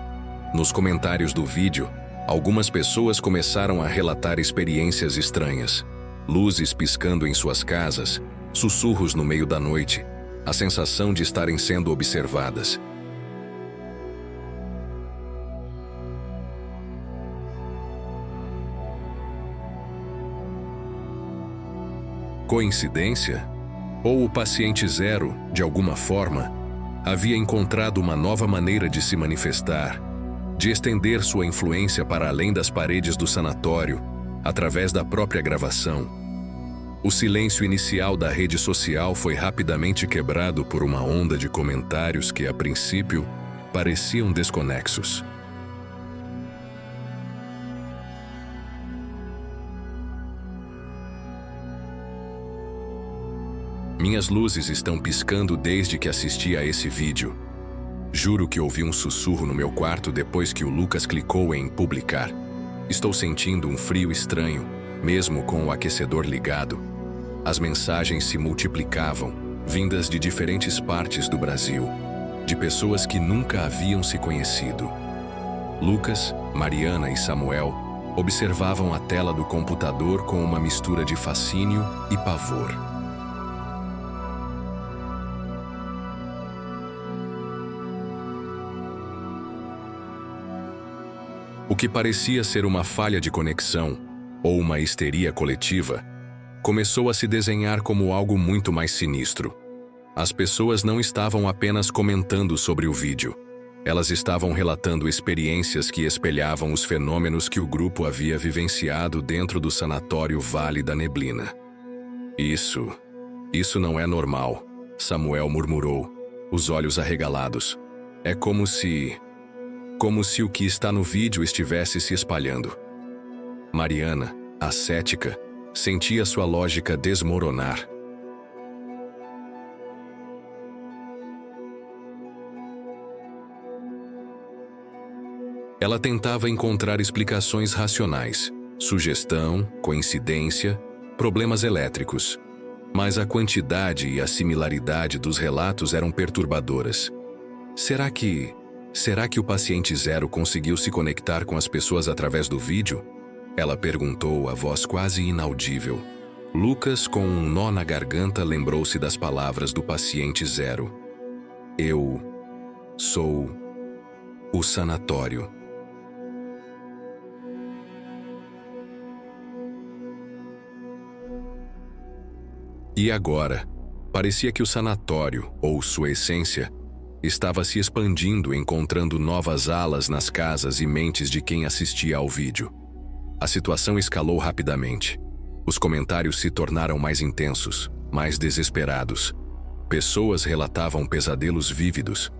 Nos comentários do vídeo, algumas pessoas começaram a relatar experiências estranhas. Luzes piscando em suas casas, sussurros no meio da noite, a sensação de estarem sendo observadas. Coincidência? Ou o paciente zero, de alguma forma, havia encontrado uma nova maneira de se manifestar, de estender sua influência para além das paredes do sanatório, através da própria gravação? O silêncio inicial da rede social foi rapidamente quebrado por uma onda de comentários que, a princípio, pareciam desconexos. Minhas luzes estão piscando desde que assisti a esse vídeo. Juro que ouvi um sussurro no meu quarto depois que o Lucas clicou em publicar. Estou sentindo um frio estranho, mesmo com o aquecedor ligado. As mensagens se multiplicavam, vindas de diferentes partes do Brasil, de pessoas que nunca haviam se conhecido. Lucas, Mariana e Samuel observavam a tela do computador com uma mistura de fascínio e pavor. O que parecia ser uma falha de conexão, ou uma histeria coletiva, começou a se desenhar como algo muito mais sinistro. As pessoas não estavam apenas comentando sobre o vídeo. Elas estavam relatando experiências que espelhavam os fenômenos que o grupo havia vivenciado dentro do sanatório Vale da Neblina. Isso não é normal, Samuel murmurou, os olhos arregalados. É como se o que está no vídeo estivesse se espalhando. Mariana, a cética, sentia sua lógica desmoronar. Ela tentava encontrar explicações racionais, sugestão, coincidência, problemas elétricos. Mas a quantidade e a similaridade dos relatos eram perturbadoras. Será que o paciente zero conseguiu se conectar com as pessoas através do vídeo? Ela perguntou, a voz quase inaudível. Lucas, com um nó na garganta, lembrou-se das palavras do paciente zero. Eu sou o sanatório. E agora, parecia que o sanatório, ou sua essência, estava se expandindo, encontrando novas alas nas casas e mentes de quem assistia ao vídeo. A situação escalou rapidamente. Os comentários se tornaram mais intensos, mais desesperados. Pessoas relatavam pesadelos vívidos,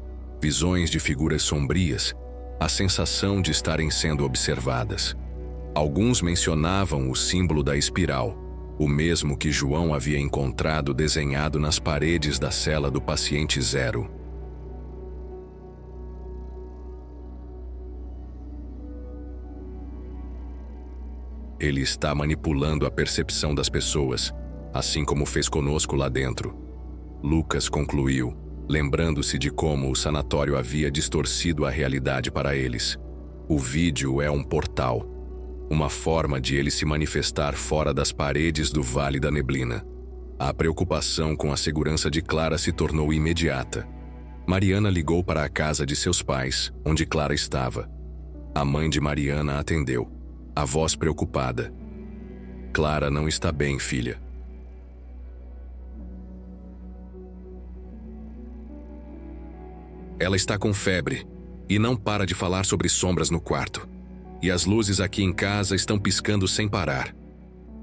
visões de figuras sombrias, a sensação de estarem sendo observadas. Alguns mencionavam o símbolo da espiral, o mesmo que João havia encontrado desenhado nas paredes da cela do paciente zero. Ele está manipulando a percepção das pessoas, assim como fez conosco lá dentro. Lucas concluiu, lembrando-se de como o sanatório havia distorcido a realidade para eles. O vídeo é um portal, uma forma de ele se manifestar fora das paredes do Vale da Neblina. A preocupação com a segurança de Clara se tornou imediata. Mariana ligou para a casa de seus pais, onde Clara estava. A mãe de Mariana atendeu, a voz preocupada. Clara não está bem, filha. Ela está com febre e não para de falar sobre sombras no quarto. E as luzes aqui em casa estão piscando sem parar.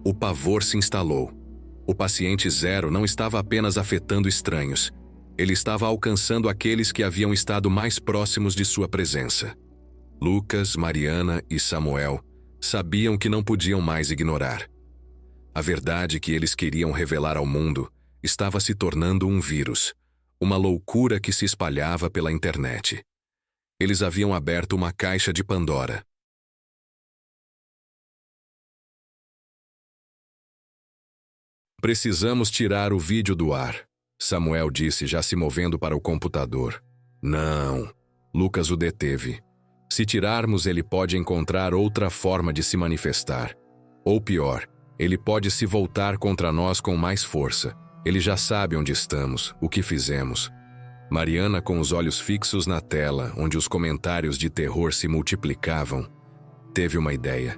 O pavor se instalou. O paciente zero não estava apenas afetando estranhos. Ele estava alcançando aqueles que haviam estado mais próximos de sua presença. Lucas, Mariana e Samuel sabiam que não podiam mais ignorar. A verdade que eles queriam revelar ao mundo estava se tornando um vírus, uma loucura que se espalhava pela internet. Eles haviam aberto uma caixa de Pandora. Precisamos tirar o vídeo do ar, Samuel disse, já se movendo para o computador. Não, Lucas o deteve. Se tirarmos, ele pode encontrar outra forma de se manifestar. Ou pior, ele pode se voltar contra nós com mais força. Ele já sabe onde estamos, o que fizemos. Mariana, com os olhos fixos na tela, onde os comentários de terror se multiplicavam, teve uma ideia.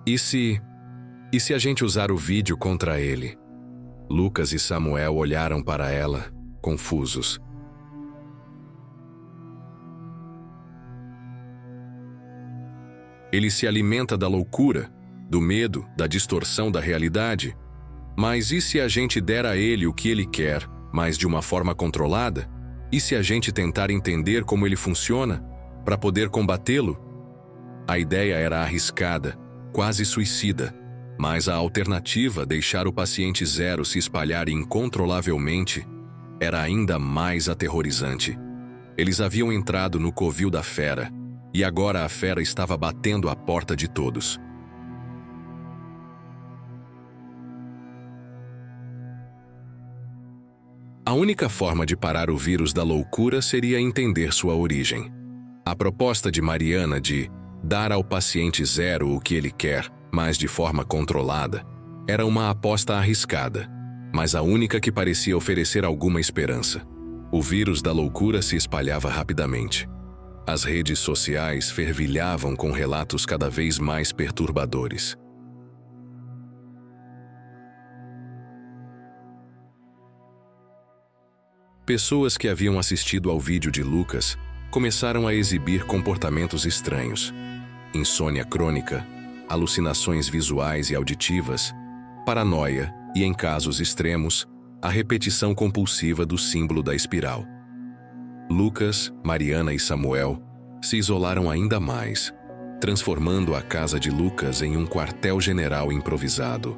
E se a gente usar o vídeo contra ele? Lucas e Samuel olharam para ela, confusos. Ele se alimenta da loucura, do medo, da distorção da realidade. Mas e se a gente der a ele o que ele quer, mas de uma forma controlada? E se a gente tentar entender como ele funciona, para poder combatê-lo? A ideia era arriscada, quase suicida, mas a alternativa, deixar o paciente zero se espalhar incontrolavelmente, era ainda mais aterrorizante. Eles haviam entrado no covil da fera, e agora a fera estava batendo à porta de todos. A única forma de parar o vírus da loucura seria entender sua origem. A proposta de Mariana de dar ao paciente zero o que ele quer, mas de forma controlada, era uma aposta arriscada, mas a única que parecia oferecer alguma esperança. O vírus da loucura se espalhava rapidamente. As redes sociais fervilhavam com relatos cada vez mais perturbadores. Pessoas que haviam assistido ao vídeo de Lucas começaram a exibir comportamentos estranhos. Insônia crônica, alucinações visuais e auditivas, paranoia e, em casos extremos, a repetição compulsiva do símbolo da espiral. Lucas, Mariana e Samuel se isolaram ainda mais, transformando a casa de Lucas em um quartel-general improvisado.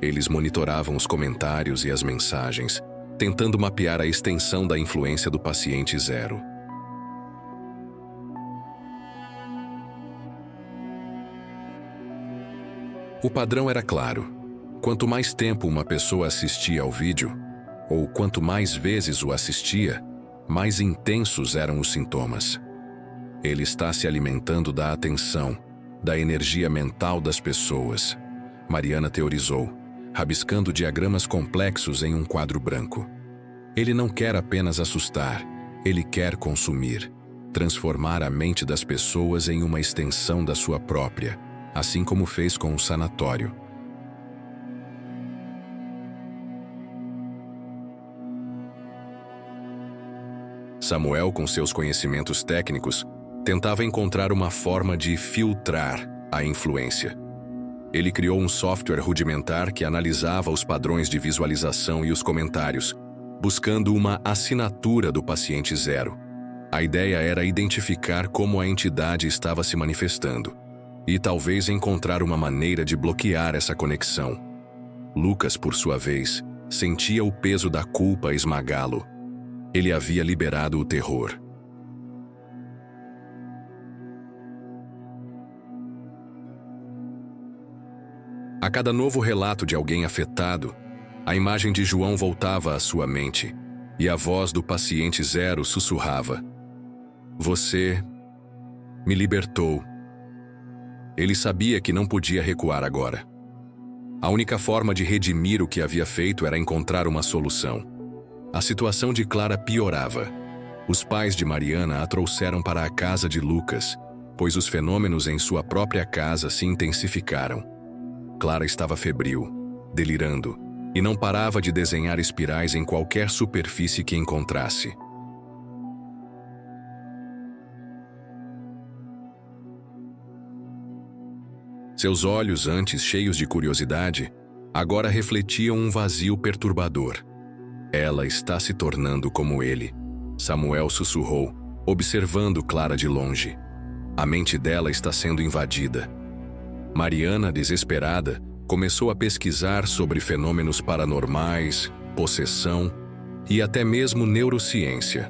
Eles monitoravam os comentários e as mensagens, tentando mapear a extensão da influência do paciente zero. O padrão era claro. Quanto mais tempo uma pessoa assistia ao vídeo, ou quanto mais vezes o assistia, mais intensos eram os sintomas. Ele está se alimentando da atenção, da energia mental das pessoas, Mariana teorizou, rabiscando diagramas complexos em um quadro branco. Ele não quer apenas assustar, ele quer consumir, transformar a mente das pessoas em uma extensão da sua própria, assim como fez com o sanatório. Samuel, com seus conhecimentos técnicos, tentava encontrar uma forma de filtrar a influência. Ele criou um software rudimentar que analisava os padrões de visualização e os comentários, buscando uma assinatura do paciente zero. A ideia era identificar como a entidade estava se manifestando e talvez encontrar uma maneira de bloquear essa conexão. Lucas, por sua vez, sentia o peso da culpa esmagá-lo. Ele havia liberado o terror. A cada novo relato de alguém afetado, a imagem de João voltava à sua mente e a voz do paciente zero sussurrava: "Você me libertou." Ele sabia que não podia recuar agora. A única forma de redimir o que havia feito era encontrar uma solução. A situação de Clara piorava. Os pais de Mariana a trouxeram para a casa de Lucas, pois os fenômenos em sua própria casa se intensificaram. Clara estava febril, delirando, e não parava de desenhar espirais em qualquer superfície que encontrasse. Seus olhos, antes cheios de curiosidade, agora refletiam um vazio perturbador. "Ela está se tornando como ele", Samuel sussurrou, observando Clara de longe. "A mente dela está sendo invadida." Mariana, desesperada, começou a pesquisar sobre fenômenos paranormais, possessão e até mesmo neurociência.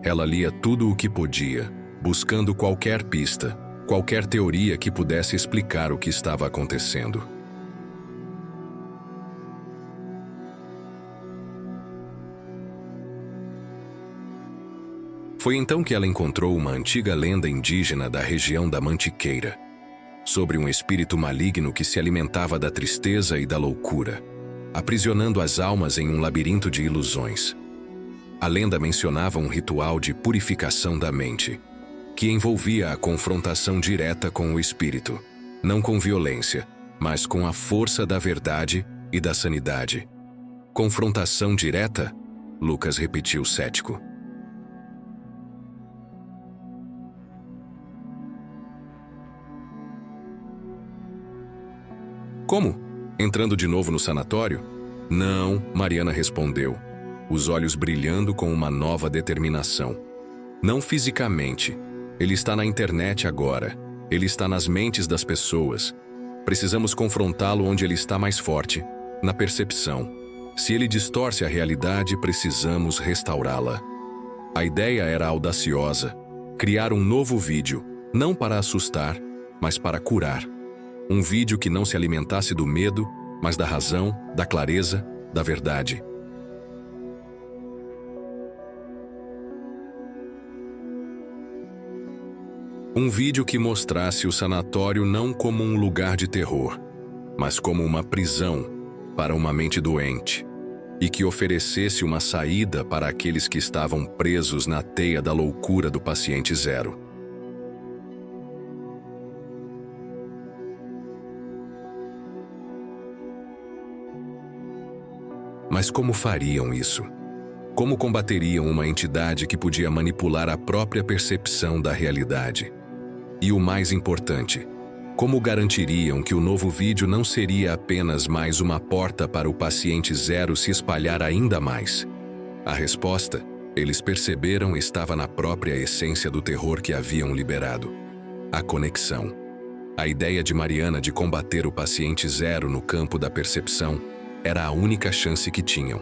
Ela lia tudo o que podia, buscando qualquer pista, qualquer teoria que pudesse explicar o que estava acontecendo. Foi então que ela encontrou uma antiga lenda indígena da região da Mantiqueira, sobre um espírito maligno que se alimentava da tristeza e da loucura, aprisionando as almas em um labirinto de ilusões. A lenda mencionava um ritual de purificação da mente, que envolvia a confrontação direta com o espírito, não com violência, mas com a força da verdade e da sanidade. "Confrontação direta?" Lucas repetiu cético. "Como? Entrando de novo no sanatório?" "Não", Mariana respondeu, os olhos brilhando com uma nova determinação. "Não fisicamente. Ele está na internet agora. Ele está nas mentes das pessoas. Precisamos confrontá-lo onde ele está mais forte, na percepção. Se ele distorce a realidade, precisamos restaurá-la." A ideia era audaciosa: criar um novo vídeo, não para assustar, mas para curar. Um vídeo que não se alimentasse do medo, mas da razão, da clareza, da verdade. Um vídeo que mostrasse o sanatório não como um lugar de terror, mas como uma prisão para uma mente doente, e que oferecesse uma saída para aqueles que estavam presos na teia da loucura do paciente zero. Mas como fariam isso? Como combateriam uma entidade que podia manipular a própria percepção da realidade? E o mais importante, como garantiriam que o novo vídeo não seria apenas mais uma porta para o paciente zero se espalhar ainda mais? A resposta, eles perceberam, estava na própria essência do terror que haviam liberado: a conexão. A ideia de Mariana de combater o paciente zero no campo da percepção era a única chance que tinham.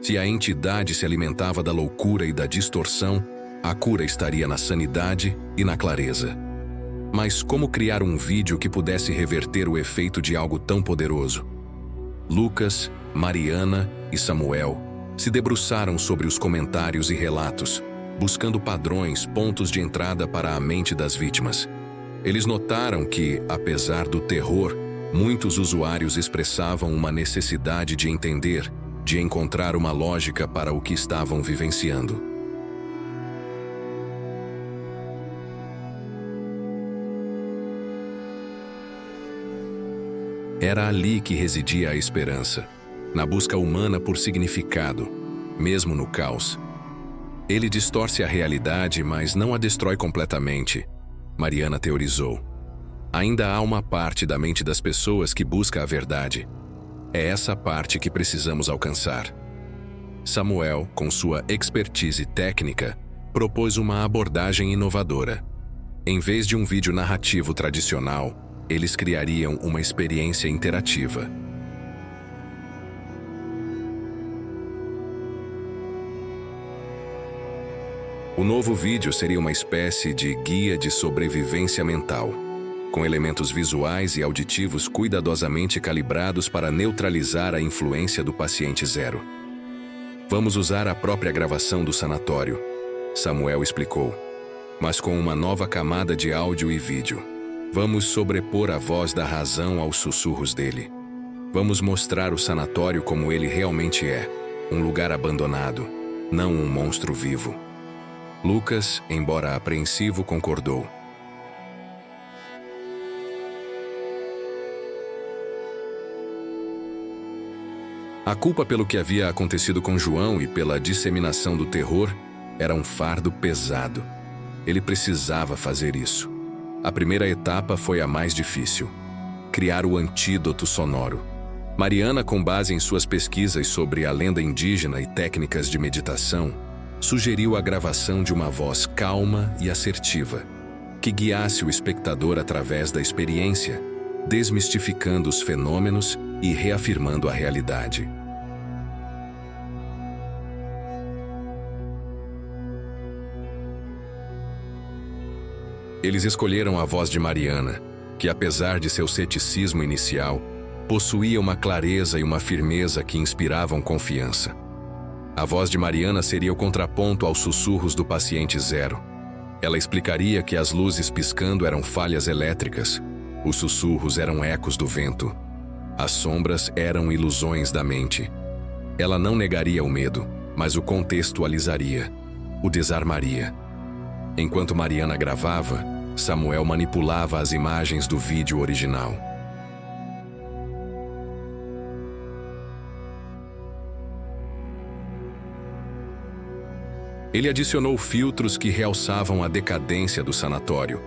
Se a entidade se alimentava da loucura e da distorção, a cura estaria na sanidade e na clareza. Mas como criar um vídeo que pudesse reverter o efeito de algo tão poderoso? Lucas, Mariana e Samuel se debruçaram sobre os comentários e relatos, buscando padrões, pontos de entrada para a mente das vítimas. Eles notaram que, apesar do terror, muitos usuários expressavam uma necessidade de entender, de encontrar uma lógica para o que estavam vivenciando. Era ali que residia a esperança, na busca humana por significado, mesmo no caos. Ele distorce a realidade, mas não a destrói completamente, Mariana teorizou. Ainda há uma parte da mente das pessoas que busca a verdade. É essa parte que precisamos alcançar. Samuel, com sua expertise técnica, propôs uma abordagem inovadora. Em vez de um vídeo narrativo tradicional, eles criariam uma experiência interativa. O novo vídeo seria uma espécie de guia de sobrevivência mental, com elementos visuais e auditivos cuidadosamente calibrados para neutralizar a influência do paciente zero. Vamos usar a própria gravação do sanatório, Samuel explicou, mas com uma nova camada de áudio e vídeo. Vamos sobrepor a voz da razão aos sussurros dele. Vamos mostrar o sanatório como ele realmente é, um lugar abandonado, não um monstro vivo. Lucas, embora apreensivo, concordou. A culpa pelo que havia acontecido com João e pela disseminação do terror era um fardo pesado. Ele precisava fazer isso. A primeira etapa foi a mais difícil: criar o antídoto sonoro. Mariana, com base em suas pesquisas sobre a lenda indígena e técnicas de meditação, sugeriu a gravação de uma voz calma e assertiva, que guiasse o espectador através da experiência, desmistificando os fenômenos e reafirmando a realidade. Eles escolheram a voz de Mariana, que apesar de seu ceticismo inicial, possuía uma clareza e uma firmeza que inspiravam confiança. A voz de Mariana seria o contraponto aos sussurros do paciente zero. Ela explicaria que as luzes piscando eram falhas elétricas, os sussurros eram ecos do vento, as sombras eram ilusões da mente. Ela não negaria o medo, mas o contextualizaria, o desarmaria. Enquanto Mariana gravava, Samuel manipulava as imagens do vídeo original. Ele adicionou filtros que realçavam a decadência do sanatório,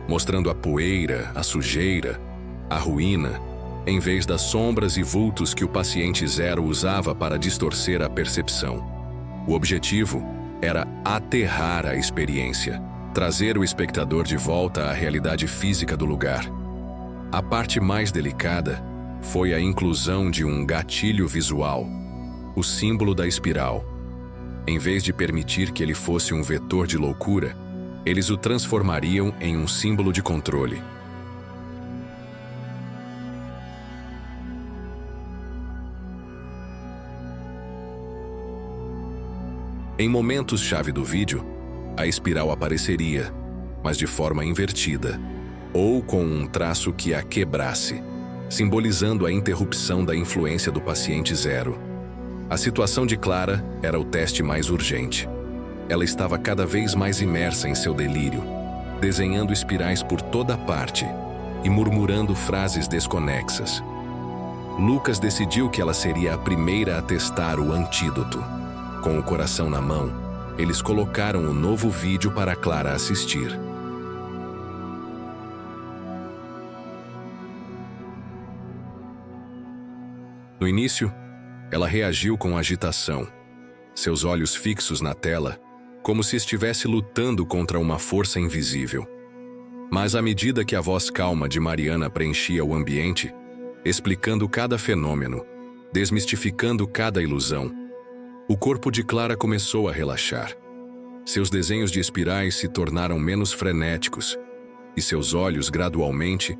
mostrando a poeira, a sujeira, a ruína, em vez das sombras e vultos que o paciente zero usava para distorcer a percepção. O objetivo era aterrar a experiência, trazer o espectador de volta à realidade física do lugar. A parte mais delicada foi a inclusão de um gatilho visual, o símbolo da espiral. Em vez de permitir que ele fosse um vetor de loucura, eles o transformariam em um símbolo de controle. Em momentos-chave do vídeo, a espiral apareceria, mas de forma invertida, ou com um traço que a quebrasse, simbolizando a interrupção da influência do paciente zero. A situação de Clara era o teste mais urgente. Ela estava cada vez mais imersa em seu delírio, desenhando espirais por toda parte e murmurando frases desconexas. Lucas decidiu que ela seria a primeira a testar o antídoto. Com o coração na mão, eles colocaram o novo vídeo para Clara assistir. No início, ela reagiu com agitação, seus olhos fixos na tela, como se estivesse lutando contra uma força invisível. Mas à medida que a voz calma de Mariana preenchia o ambiente, explicando cada fenômeno, desmistificando cada ilusão, o corpo de Clara começou a relaxar. Seus desenhos de espirais se tornaram menos frenéticos e seus olhos, gradualmente,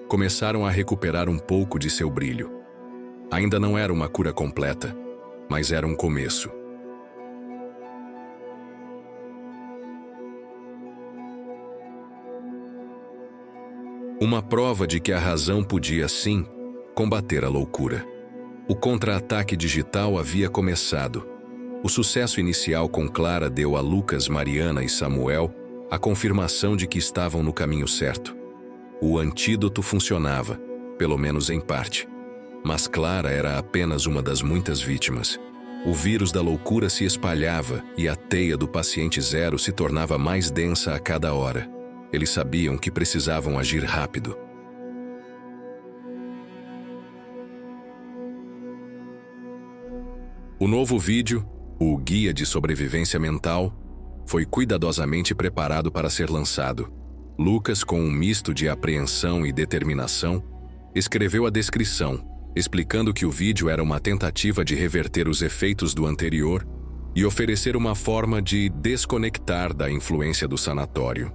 começaram a recuperar um pouco de seu brilho. Ainda não era uma cura completa, mas era um começo. Uma prova de que a razão podia, sim, combater a loucura. O contra-ataque digital havia começado. O sucesso inicial com Clara deu a Lucas, Mariana e Samuel a confirmação de que estavam no caminho certo. O antídoto funcionava, pelo menos em parte. Mas Clara era apenas uma das muitas vítimas. O vírus da loucura se espalhava e a teia do paciente zero se tornava mais densa a cada hora. Eles sabiam que precisavam agir rápido. O novo vídeo, o Guia de Sobrevivência Mental, foi cuidadosamente preparado para ser lançado. Lucas, com um misto de apreensão e determinação, escreveu a descrição, explicando que o vídeo era uma tentativa de reverter os efeitos do anterior, e oferecer uma forma de desconectar da influência do sanatório.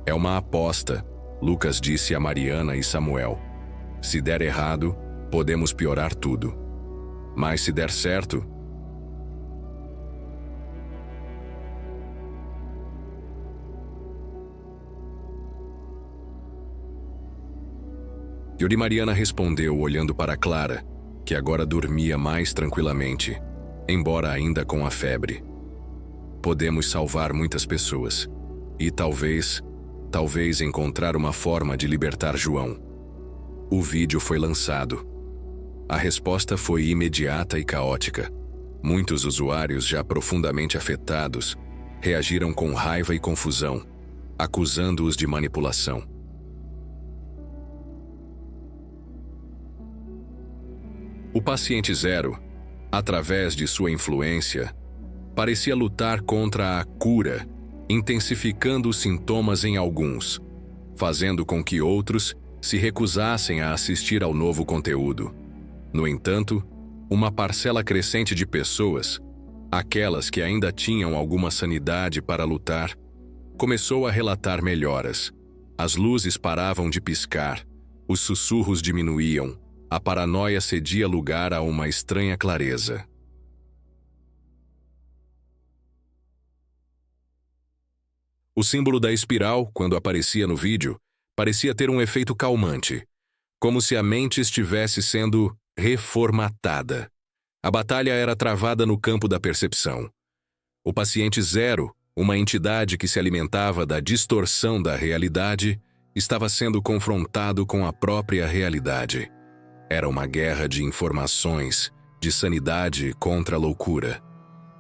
É uma aposta, Lucas disse a Mariana e Samuel. Se der errado, podemos piorar tudo. Mas se der certo... Yuri Mariana respondeu olhando para Clara, que agora dormia mais tranquilamente, embora ainda com a febre. Podemos salvar muitas pessoas. E talvez encontrar uma forma de libertar João. O vídeo foi lançado. A resposta foi imediata e caótica. Muitos usuários já profundamente afetados reagiram com raiva e confusão, acusando-os de manipulação. O paciente zero, através de sua influência, parecia lutar contra a cura, intensificando os sintomas em alguns, fazendo com que outros se recusassem a assistir ao novo conteúdo. No entanto, uma parcela crescente de pessoas, aquelas que ainda tinham alguma sanidade para lutar, começou a relatar melhoras. As luzes paravam de piscar, os sussurros diminuíam, a paranoia cedia lugar a uma estranha clareza. O símbolo da espiral, quando aparecia no vídeo, parecia ter um efeito calmante, como se a mente estivesse sendo reformatada. A batalha era travada no campo da percepção. O paciente zero, uma entidade que se alimentava da distorção da realidade, estava sendo confrontado com a própria realidade. Era uma guerra de informações, de sanidade contra a loucura.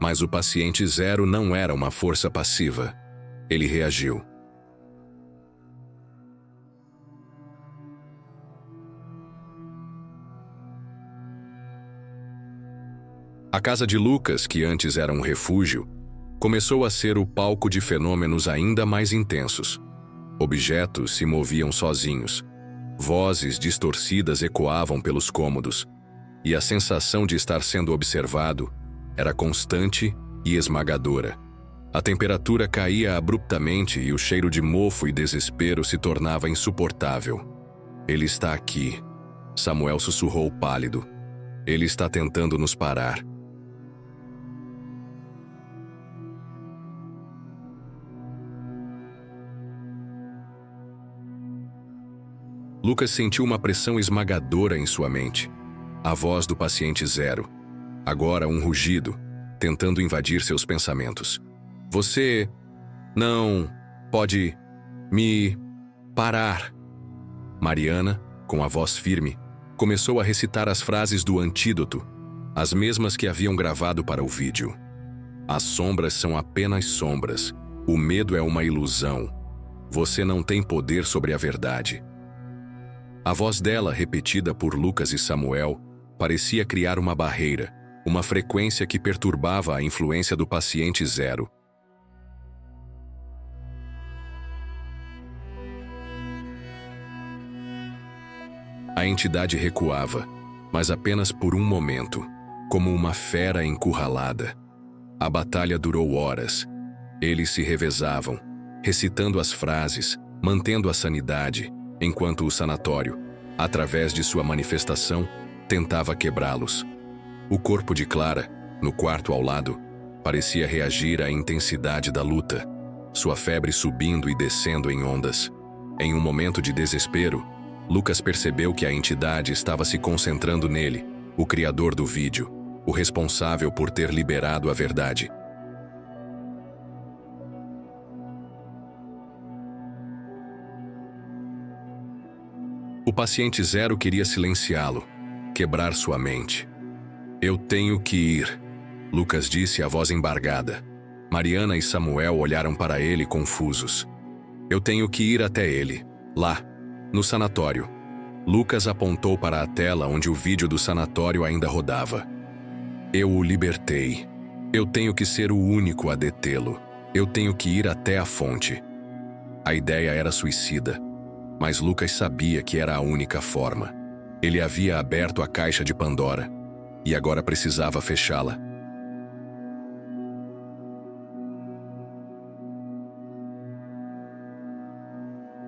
Mas o paciente zero não era uma força passiva. Ele reagiu. A casa de Lucas, que antes era um refúgio, começou a ser o palco de fenômenos ainda mais intensos. Objetos se moviam sozinhos. Vozes distorcidas ecoavam pelos cômodos, e a sensação de estar sendo observado era constante e esmagadora. A temperatura caía abruptamente e o cheiro de mofo e desespero se tornava insuportável. Ele está aqui, Samuel sussurrou pálido. Ele está tentando nos parar. Lucas sentiu uma pressão esmagadora em sua mente. A voz do paciente zero. Agora um rugido, tentando invadir seus pensamentos. Você não pode me parar. Mariana, com a voz firme, começou a recitar as frases do antídoto, as mesmas que haviam gravado para o vídeo. As sombras são apenas sombras. O medo é uma ilusão. Você não tem poder sobre a verdade. A voz dela, repetida por Lucas e Samuel, parecia criar uma barreira, uma frequência que perturbava a influência do paciente zero. A entidade recuava, mas apenas por um momento, como uma fera encurralada. A batalha durou horas. Eles se revezavam, recitando as frases, mantendo a sanidade, enquanto o sanatório, através de sua manifestação, tentava quebrá-los. O corpo de Clara, no quarto ao lado, parecia reagir à intensidade da luta, sua febre subindo e descendo em ondas. Em um momento de desespero, Lucas percebeu que a entidade estava se concentrando nele, o criador do vídeo, o responsável por ter liberado a verdade. O paciente zero queria silenciá-lo, quebrar sua mente. Eu tenho que ir, Lucas disse, a voz embargada. Mariana e Samuel olharam para ele confusos. Eu tenho que ir até ele, lá, no sanatório. Lucas apontou para a tela onde o vídeo do sanatório ainda rodava. Eu o libertei. Eu tenho que ser o único a detê-lo. Eu tenho que ir até a fonte. A ideia era suicida. Mas Lucas sabia que era a única forma. Ele havia aberto a caixa de Pandora e agora precisava fechá-la.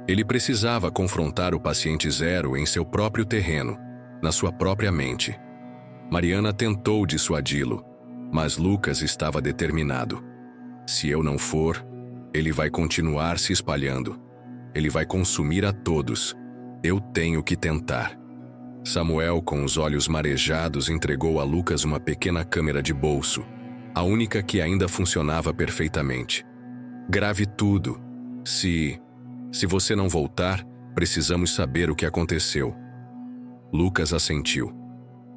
Ele precisava confrontar o paciente zero em seu próprio terreno, na sua própria mente. Mariana tentou dissuadi-lo, mas Lucas estava determinado. Se eu não for, ele vai continuar se espalhando. Ele vai consumir a todos. Eu tenho que tentar. Samuel, com os olhos marejados, entregou a Lucas uma pequena câmera de bolso, a única que ainda funcionava perfeitamente. Grave tudo. Se você não voltar, precisamos saber o que aconteceu. Lucas assentiu.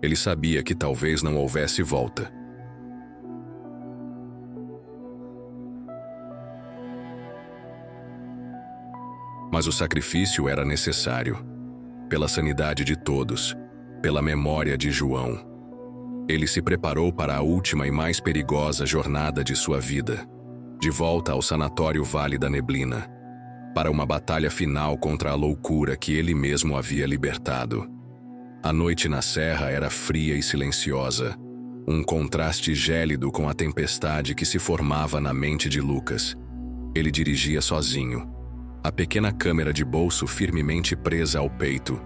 Ele sabia que talvez não houvesse volta. Mas o sacrifício era necessário. Pela sanidade de todos, pela memória de João. Ele se preparou para a última e mais perigosa jornada de sua vida. De volta ao sanatório Vale da Neblina. Para uma batalha final contra a loucura que ele mesmo havia libertado. A noite na serra era fria e silenciosa, um contraste gélido com a tempestade que se formava na mente de Lucas. Ele dirigia sozinho, a pequena câmera de bolso firmemente presa ao peito,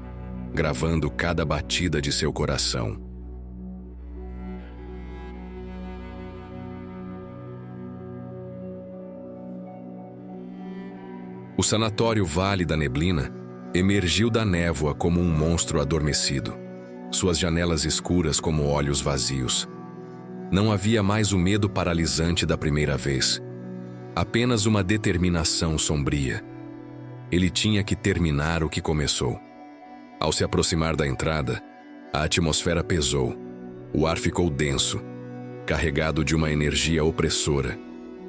gravando cada batida de seu coração. O sanatório Vale da Neblina emergiu da névoa como um monstro adormecido, suas janelas escuras como olhos vazios. Não havia mais o medo paralisante da primeira vez, apenas uma determinação sombria. Ele tinha que terminar o que começou. Ao se aproximar da entrada, a atmosfera pesou, o ar ficou denso, carregado de uma energia opressora.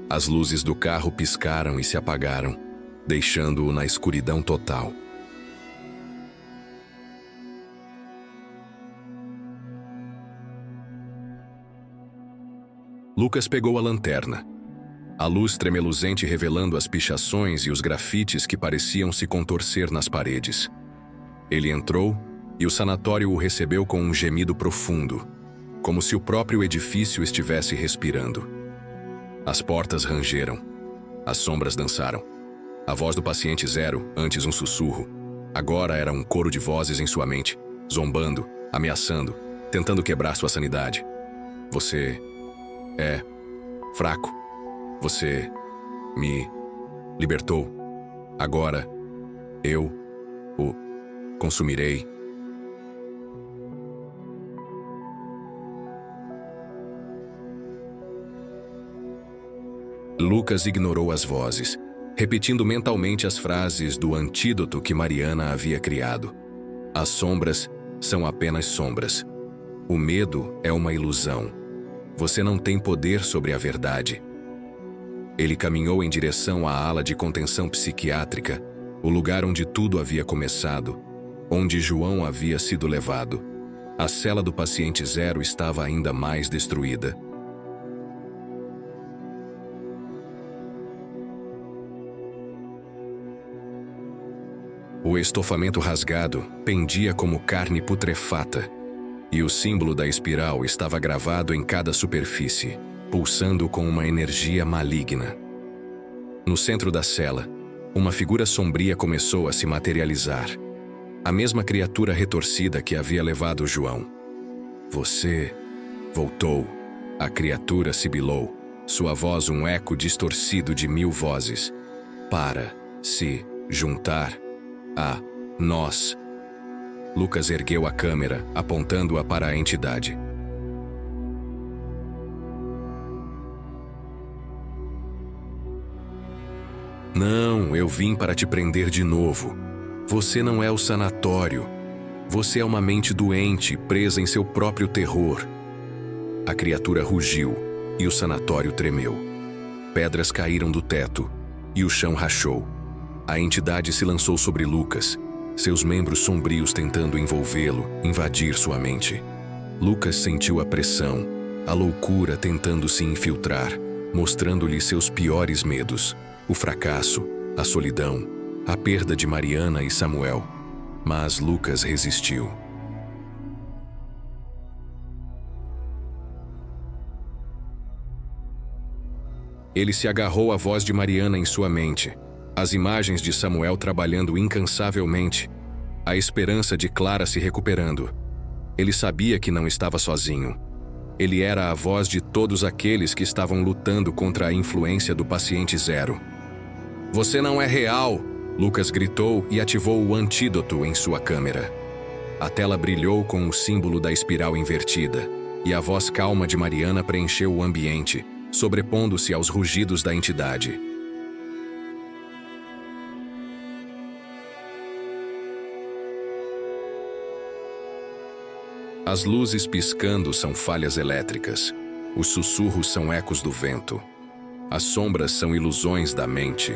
As luzes do carro piscaram e se apagaram, deixando-o na escuridão total. Lucas pegou a lanterna. A luz tremeluzente revelando as pichações e os grafites que pareciam se contorcer nas paredes. Ele entrou e o sanatório o recebeu com um gemido profundo, como se o próprio edifício estivesse respirando. As portas rangeram. As sombras dançaram. A voz do paciente zero, antes um sussurro, agora era um coro de vozes em sua mente, zombando, ameaçando, tentando quebrar sua sanidade. Você é fraco. Você me libertou. Agora eu o consumirei. Lucas ignorou as vozes, repetindo mentalmente as frases do antídoto que Mariana havia criado. As sombras são apenas sombras. O medo é uma ilusão. Você não tem poder sobre a verdade. Ele caminhou em direção à ala de contenção psiquiátrica, o lugar onde tudo havia começado, onde João havia sido levado. A cela do paciente zero estava ainda mais destruída. O estofamento rasgado pendia como carne putrefata, e o símbolo da espiral estava gravado em cada superfície, pulsando com uma energia maligna. No centro da cela, uma figura sombria começou a se materializar. A mesma criatura retorcida que havia levado João. Você voltou. A criatura sibilou, sua voz um eco distorcido de 1000 vozes. Para se juntar a nós. Lucas ergueu a câmera, apontando-a para a entidade. Não, eu vim para te prender de novo. Você não é o sanatório. Você é uma mente doente, presa em seu próprio terror. A criatura rugiu, e o sanatório tremeu. Pedras caíram do teto, e o chão rachou. A entidade se lançou sobre Lucas, seus membros sombrios tentando envolvê-lo, invadir sua mente. Lucas sentiu a pressão, a loucura tentando se infiltrar, mostrando-lhe seus piores medos, o fracasso, a solidão, a perda de Mariana e Samuel. Mas Lucas resistiu. Ele se agarrou à voz de Mariana em sua mente, As imagens de Samuel trabalhando incansavelmente, a esperança de Clara se recuperando. Ele sabia que não estava sozinho. Ele era a voz de todos aqueles que estavam lutando contra a influência do paciente zero. "Você não é real!" Lucas gritou e ativou o antídoto em sua câmera. A tela brilhou com o símbolo da espiral invertida, e a voz calma de Mariana preencheu o ambiente, sobrepondo-se aos rugidos da entidade. As luzes piscando são falhas elétricas. Os sussurros são ecos do vento. As sombras são ilusões da mente.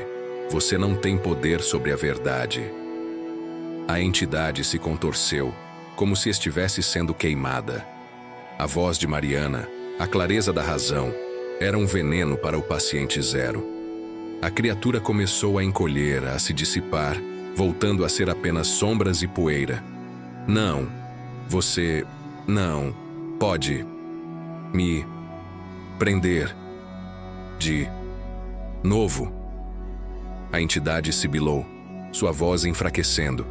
Você não tem poder sobre a verdade. A entidade se contorceu, como se estivesse sendo queimada. A voz de Mariana, a clareza da razão, era um veneno para o paciente zero. A criatura começou a encolher, a se dissipar, voltando a ser apenas sombras e poeira. "Não, você não pode me prender de novo." A entidade sibilou, sua voz enfraquecendo.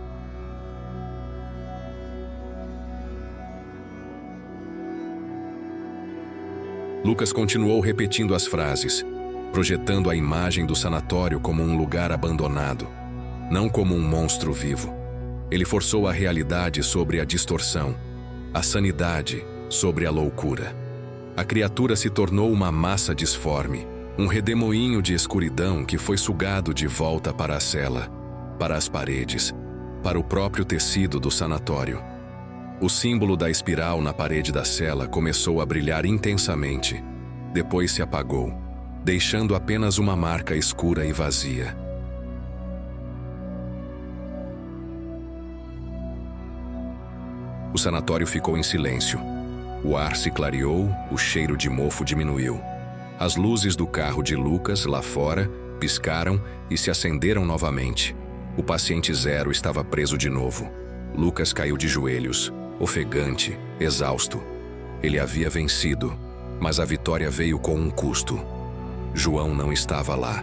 Lucas continuou repetindo as frases, projetando a imagem do sanatório como um lugar abandonado, não como um monstro vivo. Ele forçou a realidade sobre a distorção, a sanidade sobre a loucura. A criatura se tornou uma massa disforme, um redemoinho de escuridão que foi sugado de volta para a cela, para as paredes, para o próprio tecido do sanatório. O símbolo da espiral na parede da cela começou a brilhar intensamente. Depois se apagou, deixando apenas uma marca escura e vazia. O sanatório ficou em silêncio. O ar se clareou, o cheiro de mofo diminuiu. As luzes do carro de Lucas, lá fora, piscaram e se acenderam novamente. O paciente zero estava preso de novo. Lucas caiu de joelhos, ofegante, exausto. Ele havia vencido, mas a vitória veio com um custo. João não estava lá,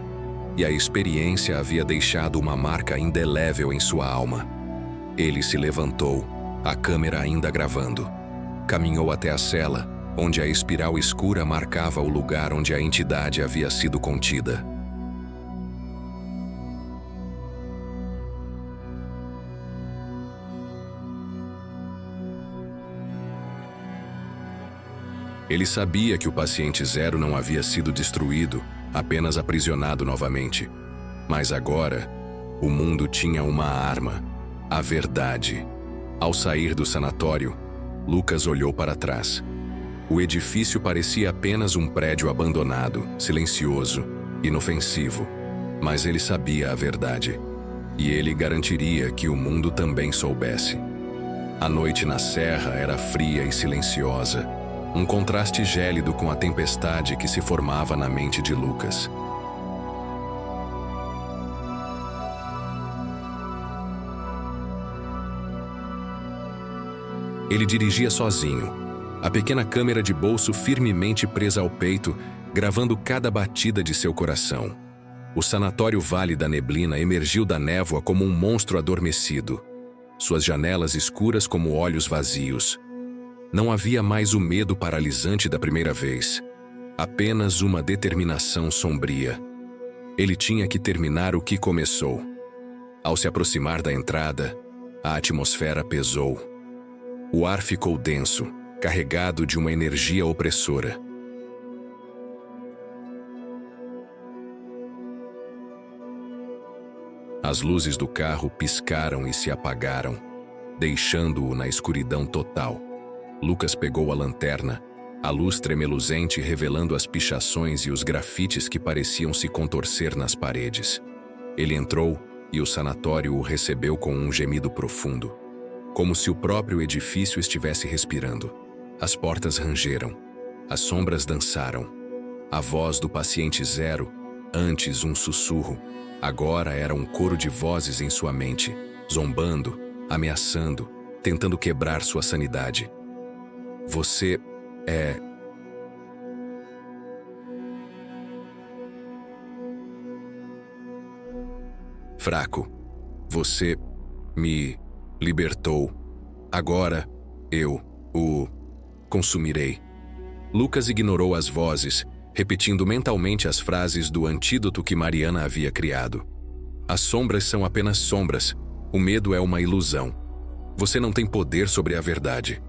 e a experiência havia deixado uma marca indelével em sua alma. Ele se levantou, a câmera ainda gravando. Caminhou até a cela, onde a espiral escura marcava o lugar onde a entidade havia sido contida. Ele sabia que o paciente zero não havia sido destruído, apenas aprisionado novamente. Mas agora, o mundo tinha uma arma, a verdade. Ao sair do sanatório, Lucas olhou para trás. O edifício parecia apenas um prédio abandonado, silencioso, inofensivo. Mas ele sabia a verdade. E ele garantiria que o mundo também soubesse. A noite na serra era fria e silenciosa. Um contraste gélido com a tempestade que se formava na mente de Lucas. Ele dirigia sozinho, a pequena câmera de bolso firmemente presa ao peito, gravando cada batida de seu coração. O sanatório Vale da Neblina emergiu da névoa como um monstro adormecido, suas janelas escuras como olhos vazios. Não havia mais o medo paralisante da primeira vez, apenas uma determinação sombria. Ele tinha que terminar o que começou. Ao se aproximar da entrada, a atmosfera pesou. O ar ficou denso, carregado de uma energia opressora. As luzes do carro piscaram e se apagaram, deixando-o na escuridão total. Lucas pegou a lanterna, a luz tremeluzente revelando as pichações e os grafites que pareciam se contorcer nas paredes. Ele entrou e o sanatório o recebeu com um gemido profundo, como se o próprio edifício estivesse respirando. As portas rangeram, as sombras dançaram. A voz do paciente zero, antes um sussurro, agora era um coro de vozes em sua mente, zombando, ameaçando, tentando quebrar sua sanidade. Você é... fraco. Você me libertou. Agora eu o consumirei. Lucas ignorou as vozes, repetindo mentalmente as frases do antídoto que Mariana havia criado. As sombras são apenas sombras. O medo é uma ilusão. Você não tem poder sobre a verdade.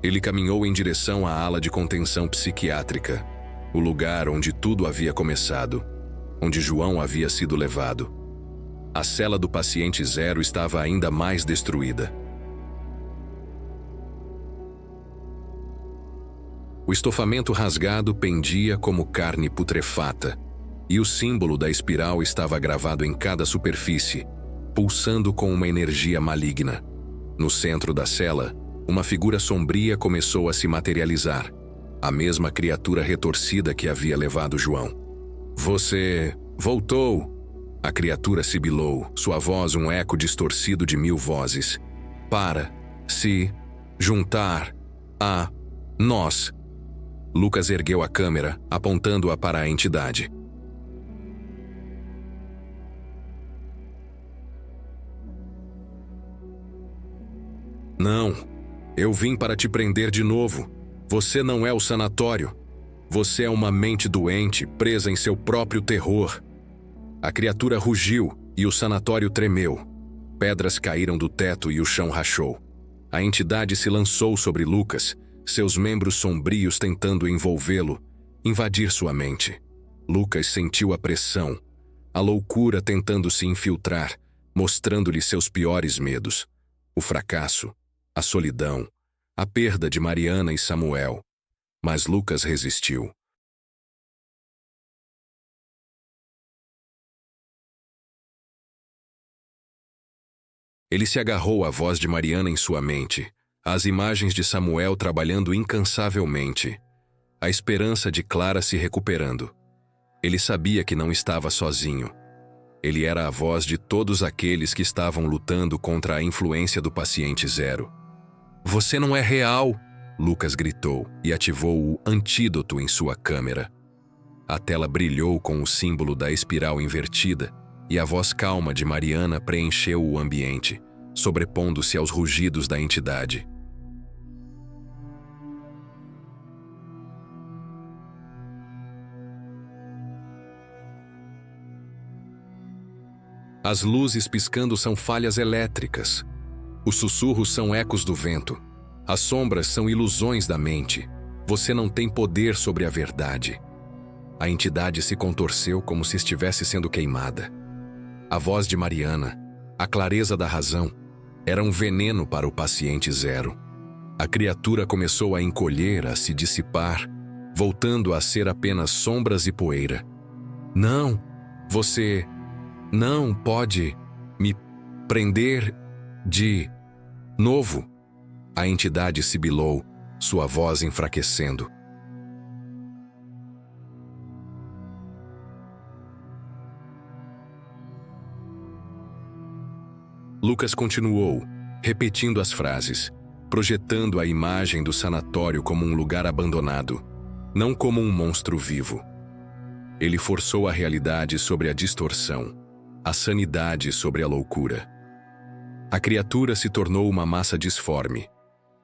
Ele caminhou em direção à ala de contenção psiquiátrica, o lugar onde tudo havia começado, onde João havia sido levado. A cela do paciente zero estava ainda mais destruída. O estofamento rasgado pendia como carne putrefata, e o símbolo da espiral estava gravado em cada superfície, pulsando com uma energia maligna. No centro da cela, uma figura sombria começou a se materializar, a mesma criatura retorcida que havia levado João. Você voltou! A criatura sibilou, sua voz um eco distorcido de 1000 vozes. Para se juntar a nós. Lucas ergueu a câmera, apontando-a para a entidade. Não, eu vim para te prender de novo. Você não é o sanatório. Você é uma mente doente, presa em seu próprio terror. A criatura rugiu e o sanatório tremeu. Pedras caíram do teto e o chão rachou. A entidade se lançou sobre Lucas, seus membros sombrios tentando envolvê-lo, invadir sua mente. Lucas sentiu a pressão, a loucura tentando se infiltrar, mostrando-lhe seus piores medos. O fracasso, a solidão, a perda de Mariana e Samuel. Mas Lucas resistiu. Ele se agarrou à voz de Mariana em sua mente, às imagens de Samuel trabalhando incansavelmente, a esperança de Clara se recuperando. Ele sabia que não estava sozinho. Ele era a voz de todos aqueles que estavam lutando contra a influência do paciente zero. Você não é real! Lucas gritou e ativou o antídoto em sua câmera. A tela brilhou com o símbolo da espiral invertida e a voz calma de Mariana preencheu o ambiente, sobrepondo-se aos rugidos da entidade. As luzes piscando são falhas elétricas. Os sussurros são ecos do vento. As sombras são ilusões da mente. Você não tem poder sobre a verdade. A entidade se contorceu como se estivesse sendo queimada. A voz de Mariana, a clareza da razão, era um veneno para o paciente zero. A criatura começou a encolher, a se dissipar, voltando a ser apenas sombras e poeira. Não, você não pode me prender de novo. A entidade sibilou, sua voz enfraquecendo. Lucas continuou, repetindo as frases, projetando a imagem do sanatório como um lugar abandonado, não como um monstro vivo. Ele forçou a realidade sobre a distorção, a sanidade sobre a loucura. A criatura se tornou uma massa disforme,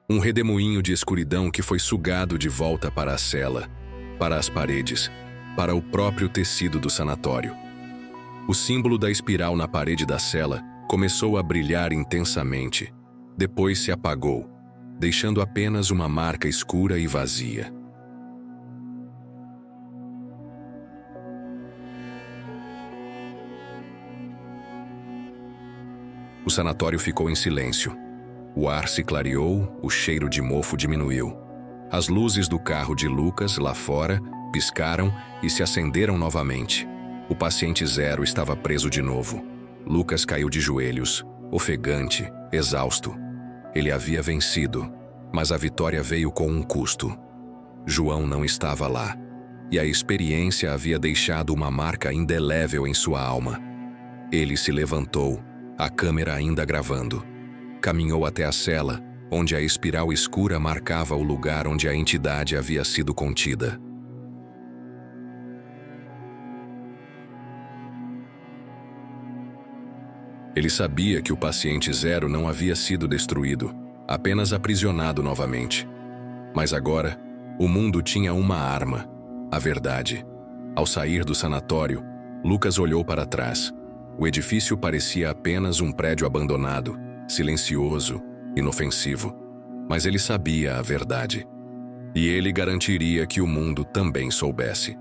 um redemoinho de escuridão que foi sugado de volta para a cela, para as paredes, para o próprio tecido do sanatório. O símbolo da espiral na parede da cela começou a brilhar intensamente, depois se apagou, deixando apenas uma marca escura e vazia. O sanatório ficou em silêncio. O ar se clareou, o cheiro de mofo diminuiu. As luzes do carro de Lucas, lá fora, piscaram e se acenderam novamente. O paciente zero estava preso de novo. Lucas caiu de joelhos, ofegante, exausto. Ele havia vencido, mas a vitória veio com um custo. João não estava lá, e a experiência havia deixado uma marca indelével em sua alma. Ele se levantou, a câmera ainda gravando. Caminhou até a cela, onde a espiral escura marcava o lugar onde a entidade havia sido contida. Ele sabia que o paciente zero não havia sido destruído, apenas aprisionado novamente. Mas agora, o mundo tinha uma arma: a verdade. Ao sair do sanatório, Lucas olhou para trás. O edifício parecia apenas um prédio abandonado, silencioso, inofensivo. Mas ele sabia a verdade. E ele garantiria que o mundo também soubesse.